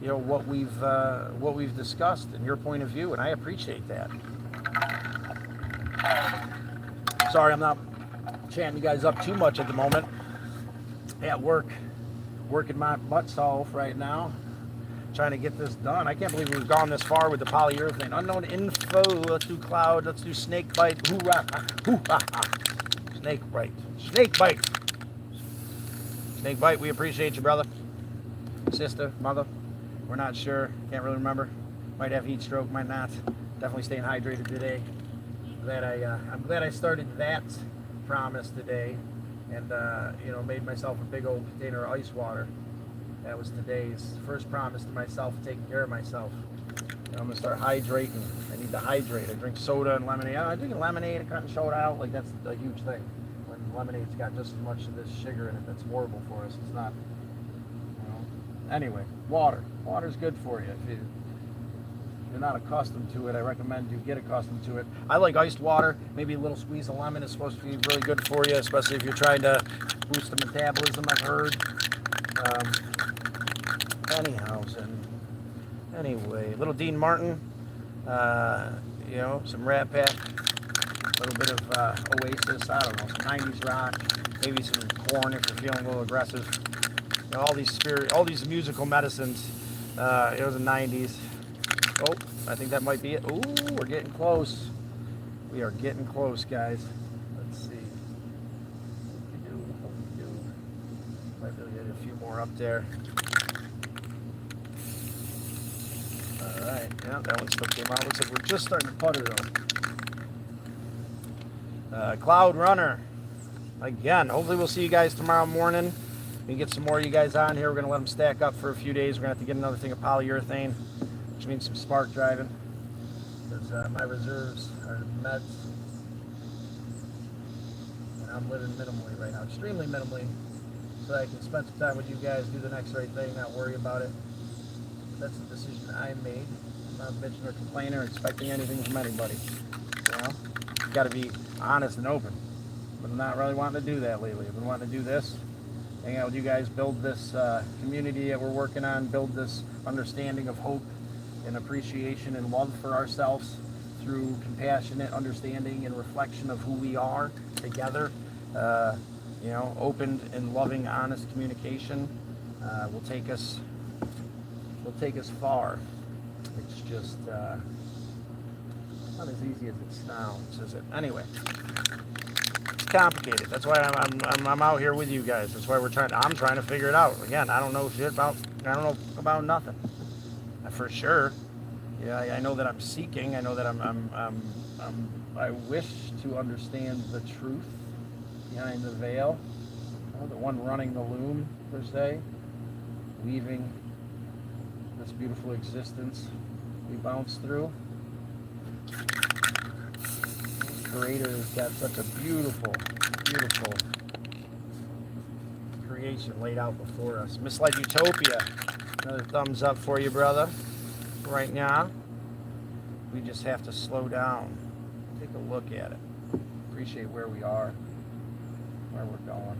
you know, what we've discussed and your point of view, and I appreciate that. Sorry, I'm not chatting you guys up too much at the moment. At work, working my butts off right now, trying to get this done. I can't believe we've gone this far with the polyurethane. Unknown info. Let's do cloud. Let's do snake bite. Hoorah! Hoo-ha-ha. Snake bite. Snake bite. Snake bite. We appreciate you, brother, sister, mother. We're not sure. Can't really remember. Might have heat stroke. Might not. Definitely staying hydrated today. I'm glad I started that promise today, and you know, made myself a big old container of ice water. That was today's first promise to myself, taking care of myself. You know, I'm gonna start hydrating. I need to hydrate. I drink soda and lemonade. I'm drinking lemonade and cutting soda out. Like that's a huge thing. When lemonade's got just as much of this sugar in it, that's horrible for us. It's not. You know. Anyway, water. Water's good for you. If you're not accustomed to it, I recommend you get accustomed to it. I like iced water. Maybe a little squeeze of lemon is supposed to be really good for you, especially if you're trying to boost the metabolism, I've heard. Anyway, little Dean Martin, you know, some Rat Pack, a little bit of Oasis, I don't know, some 90s rock, maybe some Korn if you're feeling a little aggressive. You know, all these musical medicines. It was the 90s. Oh, I think that might be it. Ooh, we're getting close. We are getting close, guys. Let's see. What we do. Might be able to get a few more up there. Alright, yeah, that one still came out. Looks like we're just starting to putter though. Cloud Runner. Again, hopefully we'll see you guys tomorrow morning. We can get some more of you guys on here. We're going to let them stack up for a few days. We're going to have to get another thing of polyurethane, which means some spark driving, because my reserves are met, and I'm living minimally right now, extremely minimally, so I can spend some time with you guys, do the next right thing, not worry about it. That's the decision I made. I'm not bitching or complaining or expecting anything from anybody. You know, you got to be honest and open. But I'm not really wanting to do that lately. I've been wanting to do this, hang out with you guys, build this community that we're working on, build this understanding of hope and appreciation and love for ourselves through compassionate understanding and reflection of who we are together. You know, open and loving, honest communication will take us far. It's just not as easy as it sounds, is it? Anyway, it's complicated. That's why I'm out here with you guys. That's why I'm trying to figure it out. Again, I don't know about nothing. For sure. Yeah, I know that I'm seeking. I know that I wish to understand the truth behind the veil. You know, the one running the loom, per se, weaving this beautiful existence we bounce through. This creator has got such a beautiful, beautiful creation laid out before us. Misled Utopia. Another thumbs up for you, brother. Right now, we just have to slow down. Take a look at it. appreciate where we are, where we're going,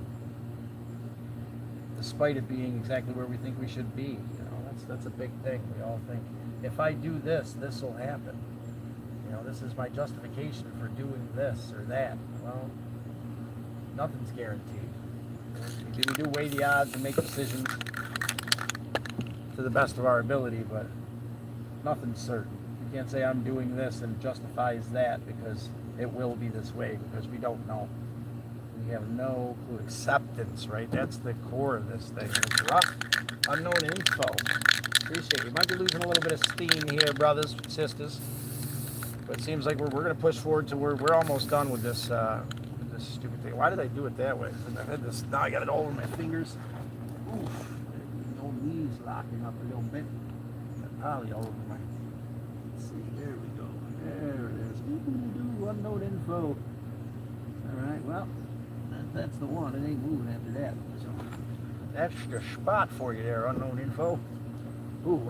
despite it being exactly where we think we should be. You know, that's a big thing. We all think, if I do this, this will happen. You know, this is my justification for doing this or that. Well, nothing's guaranteed. We do weigh the odds and make decisions to the best of our ability, but nothing's certain. You can't say I'm doing this and it justifies that, because it will be this way, because we don't know. We have no clue. Acceptance, right? That's the core of this thing. It's rough, unknown info. Appreciate you. Might be losing a little bit of steam here, brothers, sisters. But it seems like we're going to push forward to where we're almost done with this stupid thing. Why did I do it that way? I had this, now I got it all over my fingers. Oof. No knees locking up a little bit. Got poly all over my. Let's see. There we go. There it is. Unknown info. All right. Well, that's the one. It ain't moving after that. So that's the spot for you there. Unknown info. Ooh.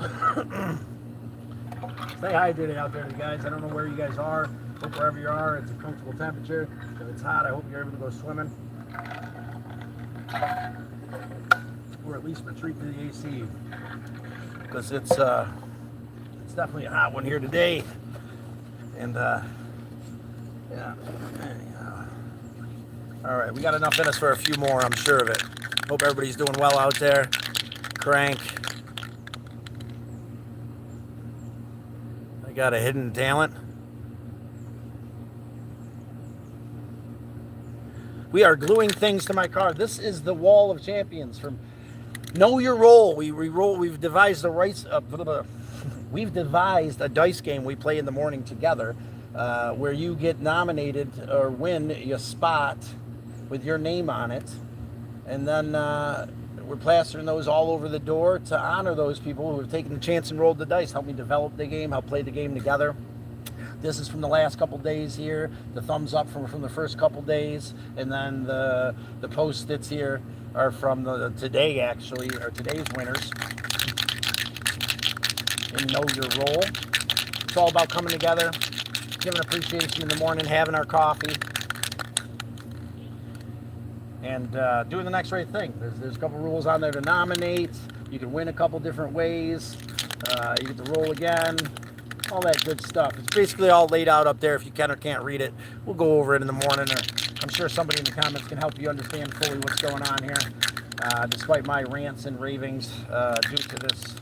Stay hydrated out there, guys. I don't know where you guys are. Hope wherever you are, it's a comfortable temperature. If it's hot, I hope you're able to go swimming. Or at least retreat to the AC. Because it's definitely a hot one here today. And, yeah. All right, we got enough in us for a few more, I'm sure of it. Hope everybody's doing well out there. Crank. I got a hidden talent. We are gluing things to my car. This is the Wall of Champions from Know Your Role. We've devised we've devised a dice game we play in the morning together, where you get nominated or win a spot with your name on it, and then we're plastering those all over the door to honor those people who have taken the chance and rolled the dice, help me develop the game, help play the game together. This is from the last couple days here, the thumbs up from the first couple days, and then the post-its here are from today, actually, or today's winners. And Know Your Role. It's all about coming together, giving appreciation in the morning, having our coffee, and doing the next right thing. There's a couple rules on there to nominate. You can win a couple different ways. You get to roll again. All that good stuff. It's basically all laid out up there. If you can or can't read it, we'll go over it in the morning, or I'm sure somebody in the comments can help you understand fully what's going on here. Despite my rants and ravings due to this.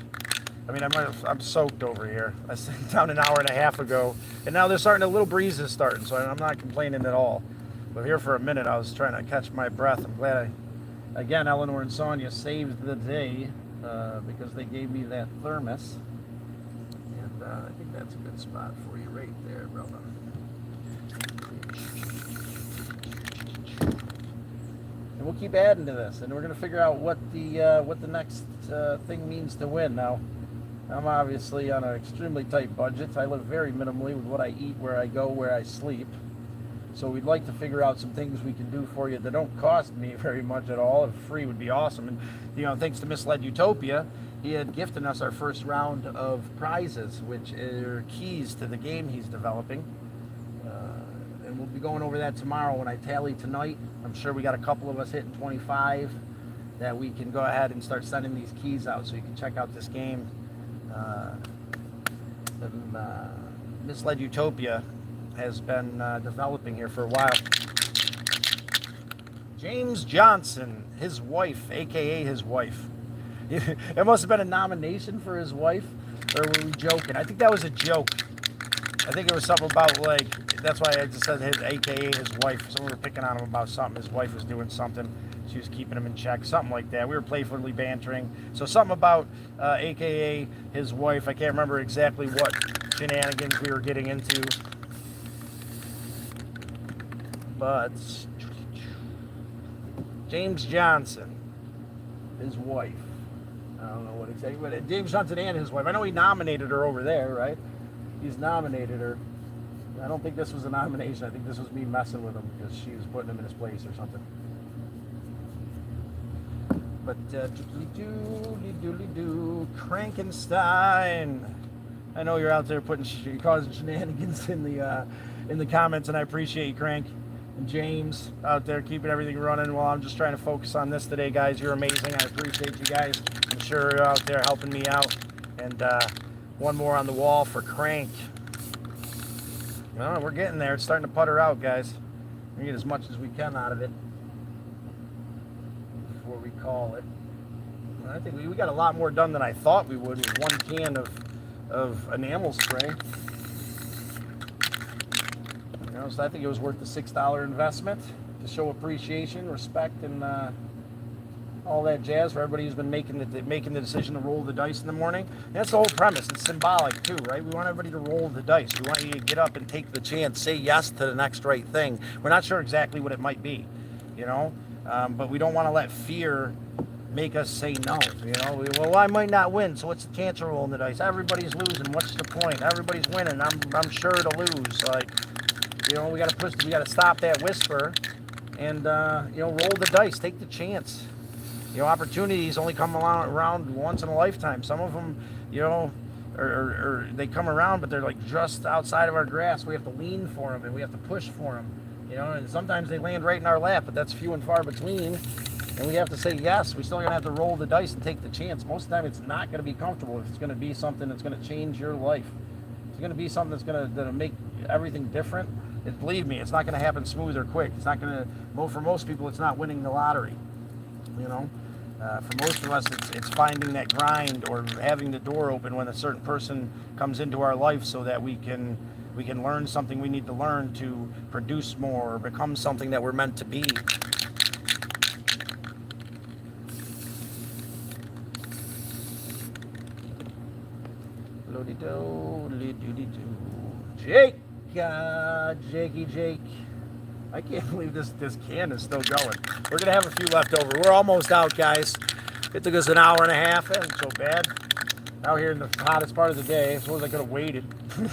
I mean, I'm soaked over here. I sat down an hour and a half ago, and now there's starting, a little breeze is starting, so I'm not complaining at all. But here for a minute, I was trying to catch my breath. I'm glad again, Eleanor and Sonia saved the day because they gave me that thermos. I think that's a good spot for you right there, brother. And we'll keep adding to this, and we're going to figure out what the next thing means to win. Now, I'm obviously on an extremely tight budget. I live very minimally with what I eat, where I go, where I sleep. So we'd like to figure out some things we can do for you that don't cost me very much at all. If free would be awesome. And, you know, thanks to Misled Utopia, he had gifted us our first round of prizes, which are keys to the game he's developing. And we'll be going over that tomorrow when I tally tonight. I'm sure we got a couple of us hitting 25 that we can go ahead and start sending these keys out so you can check out this game. Misled Utopia has been developing here for a while. James Johnson, his wife, aka his wife. It must have been a nomination for his wife, or were we joking? I think that was a joke. I think it was something about, like, that's why I just said his, aka his wife. Someone were picking on him about something. His wife was doing something. She was keeping him in check, something like that. We were playfully bantering. So something about aka his wife. I can't remember exactly what shenanigans we were getting into. But James Johnson, his wife. I don't know what exactly, but James Johnson and his wife. I know he nominated her over there, right? He's nominated her. I don't think this was a nomination. I think this was me messing with him because she was putting him in his place or something. But Crankenstein. I know you're out there causing shenanigans in the comments, and I appreciate you, Crank. And James out there keeping everything running while I'm just trying to focus on this today, guys. You're amazing. I appreciate you guys. I'm sure you're out there helping me out. And one more on the wall for Crank. Well, we're getting there. It's starting to putter out, guys. We get as much as we can out of it before we call it. I think we got a lot more done than I thought we would with one can of enamel spray. You know, so I think it was worth the $6 investment to show appreciation, respect, and all that jazz for everybody who's been making the decision to roll the dice in the morning. And that's the whole premise. It's symbolic too, right? We want everybody to roll the dice. We want you to get up and take the chance, say yes to the next right thing. We're not sure exactly what it might be, you know, but we don't want to let fear make us say no. You know, well, I might not win, so what's the chance of rolling the dice? Everybody's losing. What's the point? Everybody's winning. I'm sure to lose. Like, you know, we got to stop that whisper, and you know, roll the dice. Take the chance. You know, opportunities only come around once in a lifetime. Some of them, you know, or they come around, but they're like just outside of our grasp. We have to lean for them, and we have to push for them. You know, and sometimes they land right in our lap, but that's few and far between. And we have to say yes. We still gonna have to roll the dice and take the chance. Most of the time, it's not gonna be comfortable. It's gonna be something that's gonna change your life. It's gonna be something that's gonna make everything different. Believe me, it's not gonna happen smooth or quick. It's not gonna. For most people, it's not winning the lottery. You know, for most of us, it's finding that grind or having the door open when a certain person comes into our life, so that we can learn something we need to learn to produce more or become something that we're meant to be. Jake, Jake. I can't believe this can is still going. We're gonna have a few left over. We're almost out, guys. It took us an hour and a half. It wasn't so bad. Out here in the hottest part of the day. I suppose I could have waited.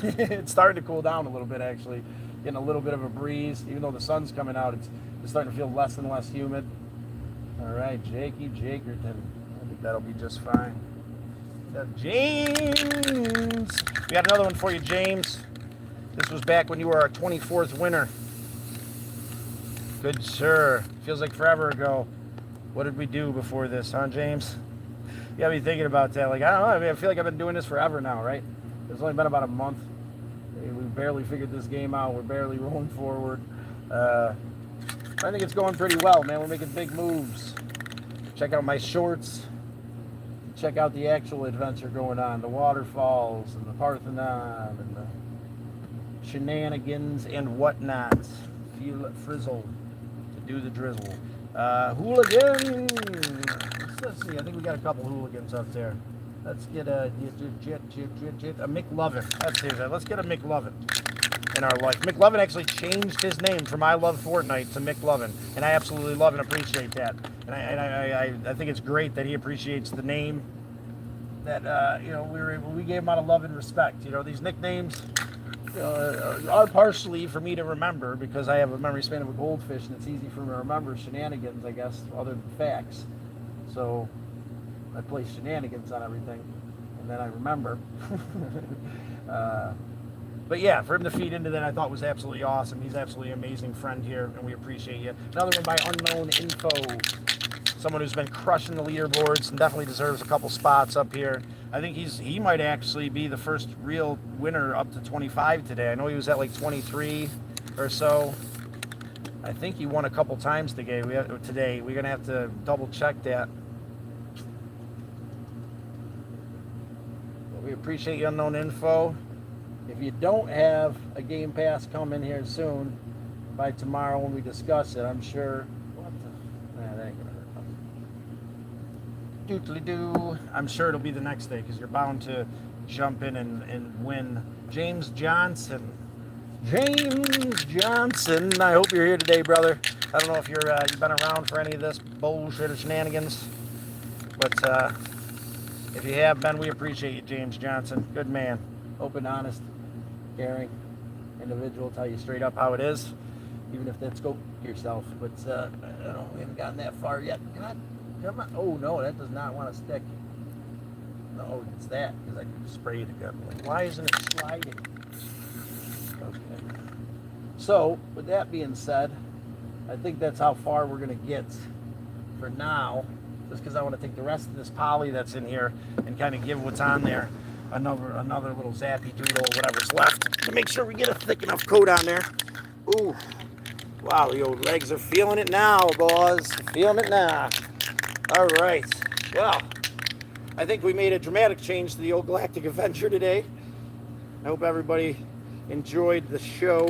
It's starting to cool down a little bit, actually. Getting a little bit of a breeze. Even though the sun's coming out, it's starting to feel less and less humid. All right, Jakerton. I think that'll be just fine. James! We got another one for you, James. This was back when you were our 24th winner. Good sir. Feels like forever ago. What did we do before this, huh, James? You gotta be thinking about that. Like, I don't know. I mean, I feel like I've been doing this forever now, right? It's only been about a month. We barely figured this game out. We're barely rolling forward. I think it's going pretty well, man. We're making big moves. Check out my shorts. Check out the actual adventure going on, the waterfalls and the Parthenon and the shenanigans and whatnot. Feel it frizzle to do the drizzle. Hooligan. Let's see. I think we got a couple hooligans up there. Let's get a McLovin. That's it. Let's get a McLovin in our life. McLovin actually changed his name from I Love Fortnite to McLovin, and I absolutely love and appreciate that. And I think it's great that he appreciates the name. That you know, we gave him out of love and respect. You know, these nicknames are partially for me to remember because I have a memory span of a goldfish, and it's easy for me to remember shenanigans, I guess, other than facts. So I play shenanigans on everything, and then I remember. But yeah, for him to feed into that, I thought was absolutely awesome. He's absolutely an amazing friend here, and we appreciate you. Another one by Unknown Info. Someone who's been crushing the leaderboards and definitely deserves a couple spots up here. I think he might actually be the first real winner up to 25 today. I know he was at like 23 or so. I think he won a couple times today. We're going to have to double check that. But we appreciate you, Unknown Info. If you don't have a Game Pass coming here soon, by tomorrow when we discuss it, I'm sure. That ain't gonna hurt nothing. Doodly-doo. I'm sure it'll be the next day because you're bound to jump in and win. James Johnson. I hope you're here today, brother. I don't know if you've been around for any of this bullshit or shenanigans, but if you have been, we appreciate you, James Johnson. Good man. Open, honest, caring individual. Tell you straight up how it is, even if that's go yourself. But I don't know, we haven't gotten that far yet. Come on. Oh no, that does not want to stick. No, it's that because I sprayed it again. Like, why isn't it sliding? Okay. So with that being said, I think that's how far we're going to get for now, just because I want to take the rest of this poly that's in here and kind of give what's on there another little zappy doodle, whatever's left, to make sure we get a thick enough coat on there. Ooh, wow, the old legs are feeling it now, boys. Feeling it now. All right, well, I think we made a dramatic change to the old Galactic Adventure today. I hope everybody enjoyed the show.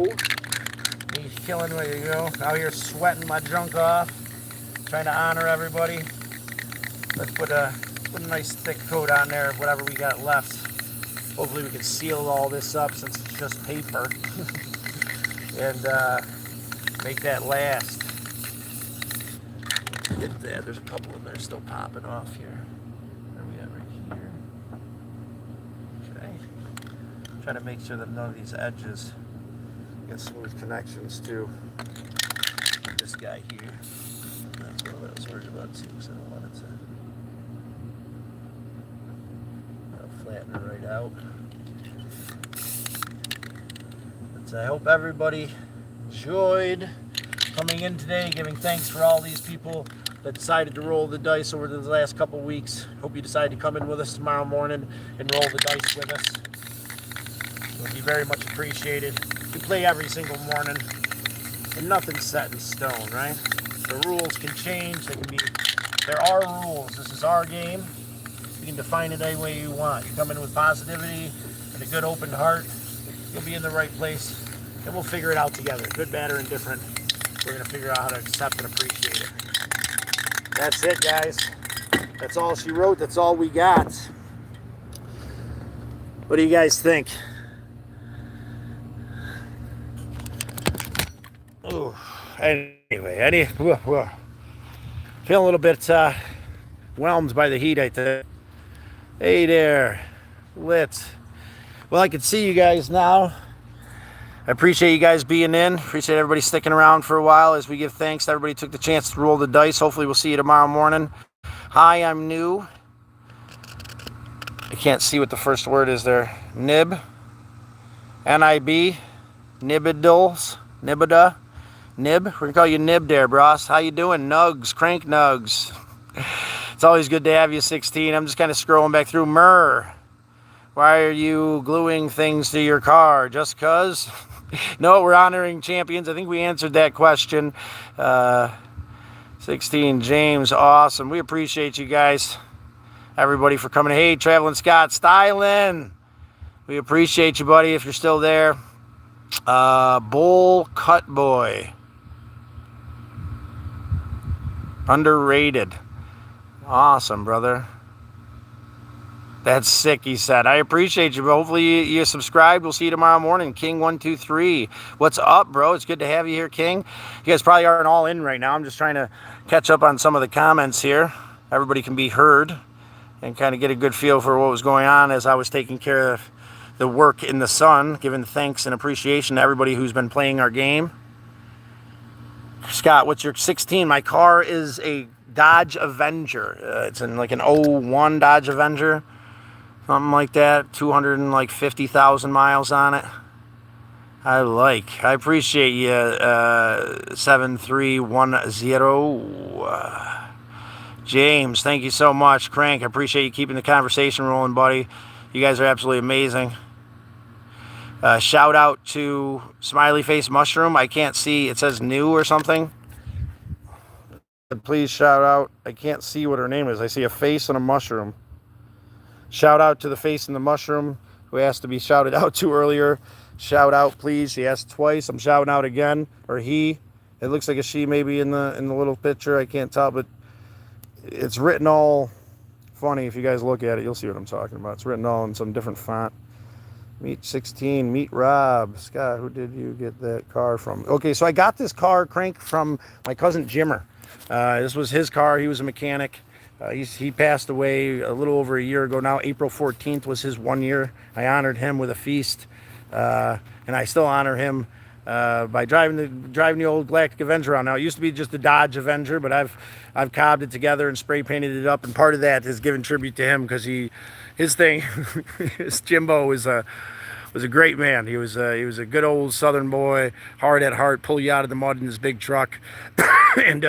He's killing where you go. Out here sweating my junk off, trying to honor everybody. Let's put a nice thick coat on there of whatever we got left. Hopefully we can seal all this up since it's just paper and make that last. Get that. There's a couple of them that are still popping off here. Where are we at right here? Okay. Trying to make sure that none of these edges get smooth connections to this guy here. That's what I was worried about too, because I don't want it to flatten it right out. But I hope everybody enjoyed coming in today, giving thanks for all these people that decided to roll the dice over the last couple weeks. Hope you decide to come in with us tomorrow morning and roll the dice with us. It would be very much appreciated. We play every single morning, and nothing's set in stone, right? The rules can change. There are rules. This is our game. You can define it any way you want. You come in with positivity and a good open heart, you'll be in the right place, and we'll figure it out together. Good, bad, or indifferent. We're going to figure out how to accept and appreciate it. That's it, guys. That's all she wrote. That's all we got. What do you guys think? Oh, anyway, feeling a little bit whelmed by the heat, I think. Hey there, lit. Well, I can see you guys now. I appreciate you guys being in. Appreciate everybody sticking around for a while as we give thanks to everybody who took the chance to roll the dice. Hopefully we'll see you tomorrow morning. Hi, I'm new. I can't see what the first word is there. Nib. N-I-B. Nibidals. Nibida. Nib. We're going to call you Nib there, bros. How you doing? Nugs. Crank Nugs. It's always good to have you, 16. I'm just kind of scrolling back through. Myrrh. Why are you gluing things to your car? Just cuz? No, we're honoring champions. I think we answered that question. 16, James, awesome. We appreciate you guys, everybody, for coming. Hey, Traveling Scott, styling. We appreciate you, buddy, if you're still there. Bull Cut Boy. Underrated. Awesome, brother. That's sick, he said. I appreciate you, bro. Hopefully you subscribed. We'll see you tomorrow morning. King123. What's up, bro? It's good to have you here, King. You guys probably aren't all in right now. I'm just trying to catch up on some of the comments here. Everybody can be heard and kind of get a good feel for what was going on as I was taking care of the work in the sun, giving thanks and appreciation to everybody who's been playing our game. Scott, what's your 16? My car is a Dodge Avenger. It's in like an 01 Dodge Avenger. Something like that, 250,000 miles on it. I appreciate you, 7310. James, thank you so much. Crank, I appreciate you keeping the conversation rolling, buddy. You guys are absolutely amazing. Shout out to Smiley Face Mushroom. I can't see, it says new or something. Please shout out. I can't see what her name is. I see a face and a mushroom. Shout out to the face and the mushroom who asked to be shouted out to earlier. Shout out, please. She asked twice. I'm shouting out again. Or he. It looks like a she maybe in the little picture. I can't tell, but it's written all funny. If you guys look at it, you'll see what I'm talking about. It's written all in some different font. Meet 16. Meet Rob. Scott, who did you get that car from? Okay, so I got this car, Crank, from my cousin Jimmer. This was his car. He was a mechanic. He passed away a little over a year ago now. April 14th was his 1 year. I honored him with a feast, and I still honor him by driving the old Galactic Avenger around. Now, it used to be just the Dodge Avenger, but I've cobbed it together and spray painted it up, and part of that is giving tribute to him because his thing, his Jimbo is was a great man. He was a good old Southern boy, hard at heart, pull you out of the mud in his big truck, and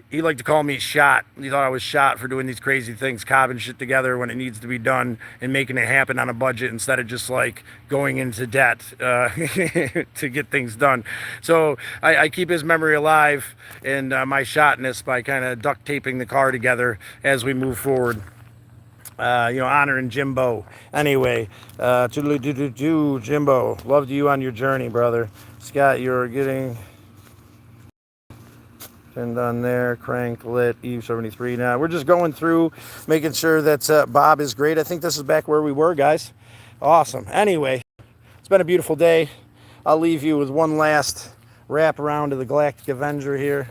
he liked to call me shot. He thought I was shot for doing these crazy things, cobbing shit together when it needs to be done and making it happen on a budget instead of just like going into debt to get things done. So I keep his memory alive and my shotness by kind of duct taping the car together as we move forward. Honoring Jimbo. Anyway, Jimbo, loved you on your journey, brother. Scott, you're getting... And on there, crank lit, Eve 73. Now we're just going through, making sure that Bob is great. I think this is back where we were, guys. Awesome. Anyway, it's been a beautiful day. I'll leave you with one last wrap around to the Galactic Avenger here.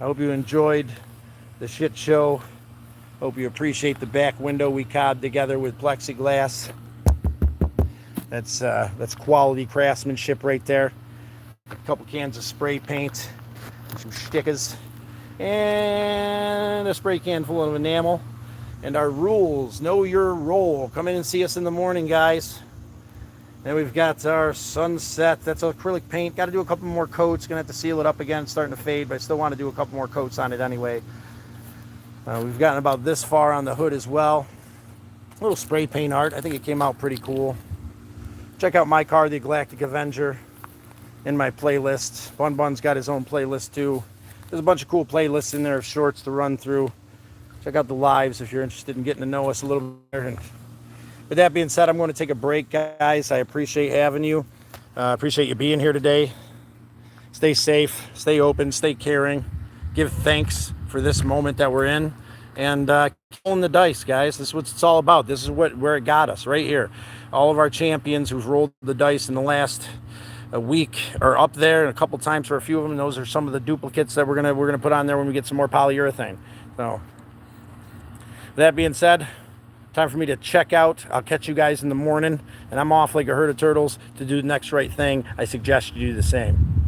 I hope you enjoyed the shit show. Hope you appreciate the back window we cobbed together with plexiglass. That's quality craftsmanship right there. A couple cans of spray paint. Some stickers and a spray can full of enamel, and our rules. Know your role. Come in and see us in the morning, guys. Then we've got our sunset. That's acrylic paint. Got to do a couple more coats. Gonna have to seal it up again. It's starting to fade, but I still want to do a couple more coats on it anyway. We've gotten about this far on the hood as well. A little spray paint art. I think it came out pretty cool. Check out my car, the Galactic Avenger, in my playlist. Bun Bun's got his own playlist too. There's a bunch of cool playlists in there of shorts to run through. Check out the lives if you're interested in getting to know us a little bit better. And with that being said, I'm going to take a break, guys. I appreciate having you. Appreciate you being here today. Stay safe, stay open, stay caring. Give thanks for this moment that we're in. And rolling the dice, guys. This is what it's all about. This is where it got us, right here. All of our champions who've rolled the dice in the last a week are up there, and a couple times for a few of them. And those are some of the duplicates that we're gonna put on there when we get some more polyurethane. So with that being said, time for me to check out. I'll catch you guys in the morning, and I'm off like a herd of turtles to do the next right thing. I suggest you do the same.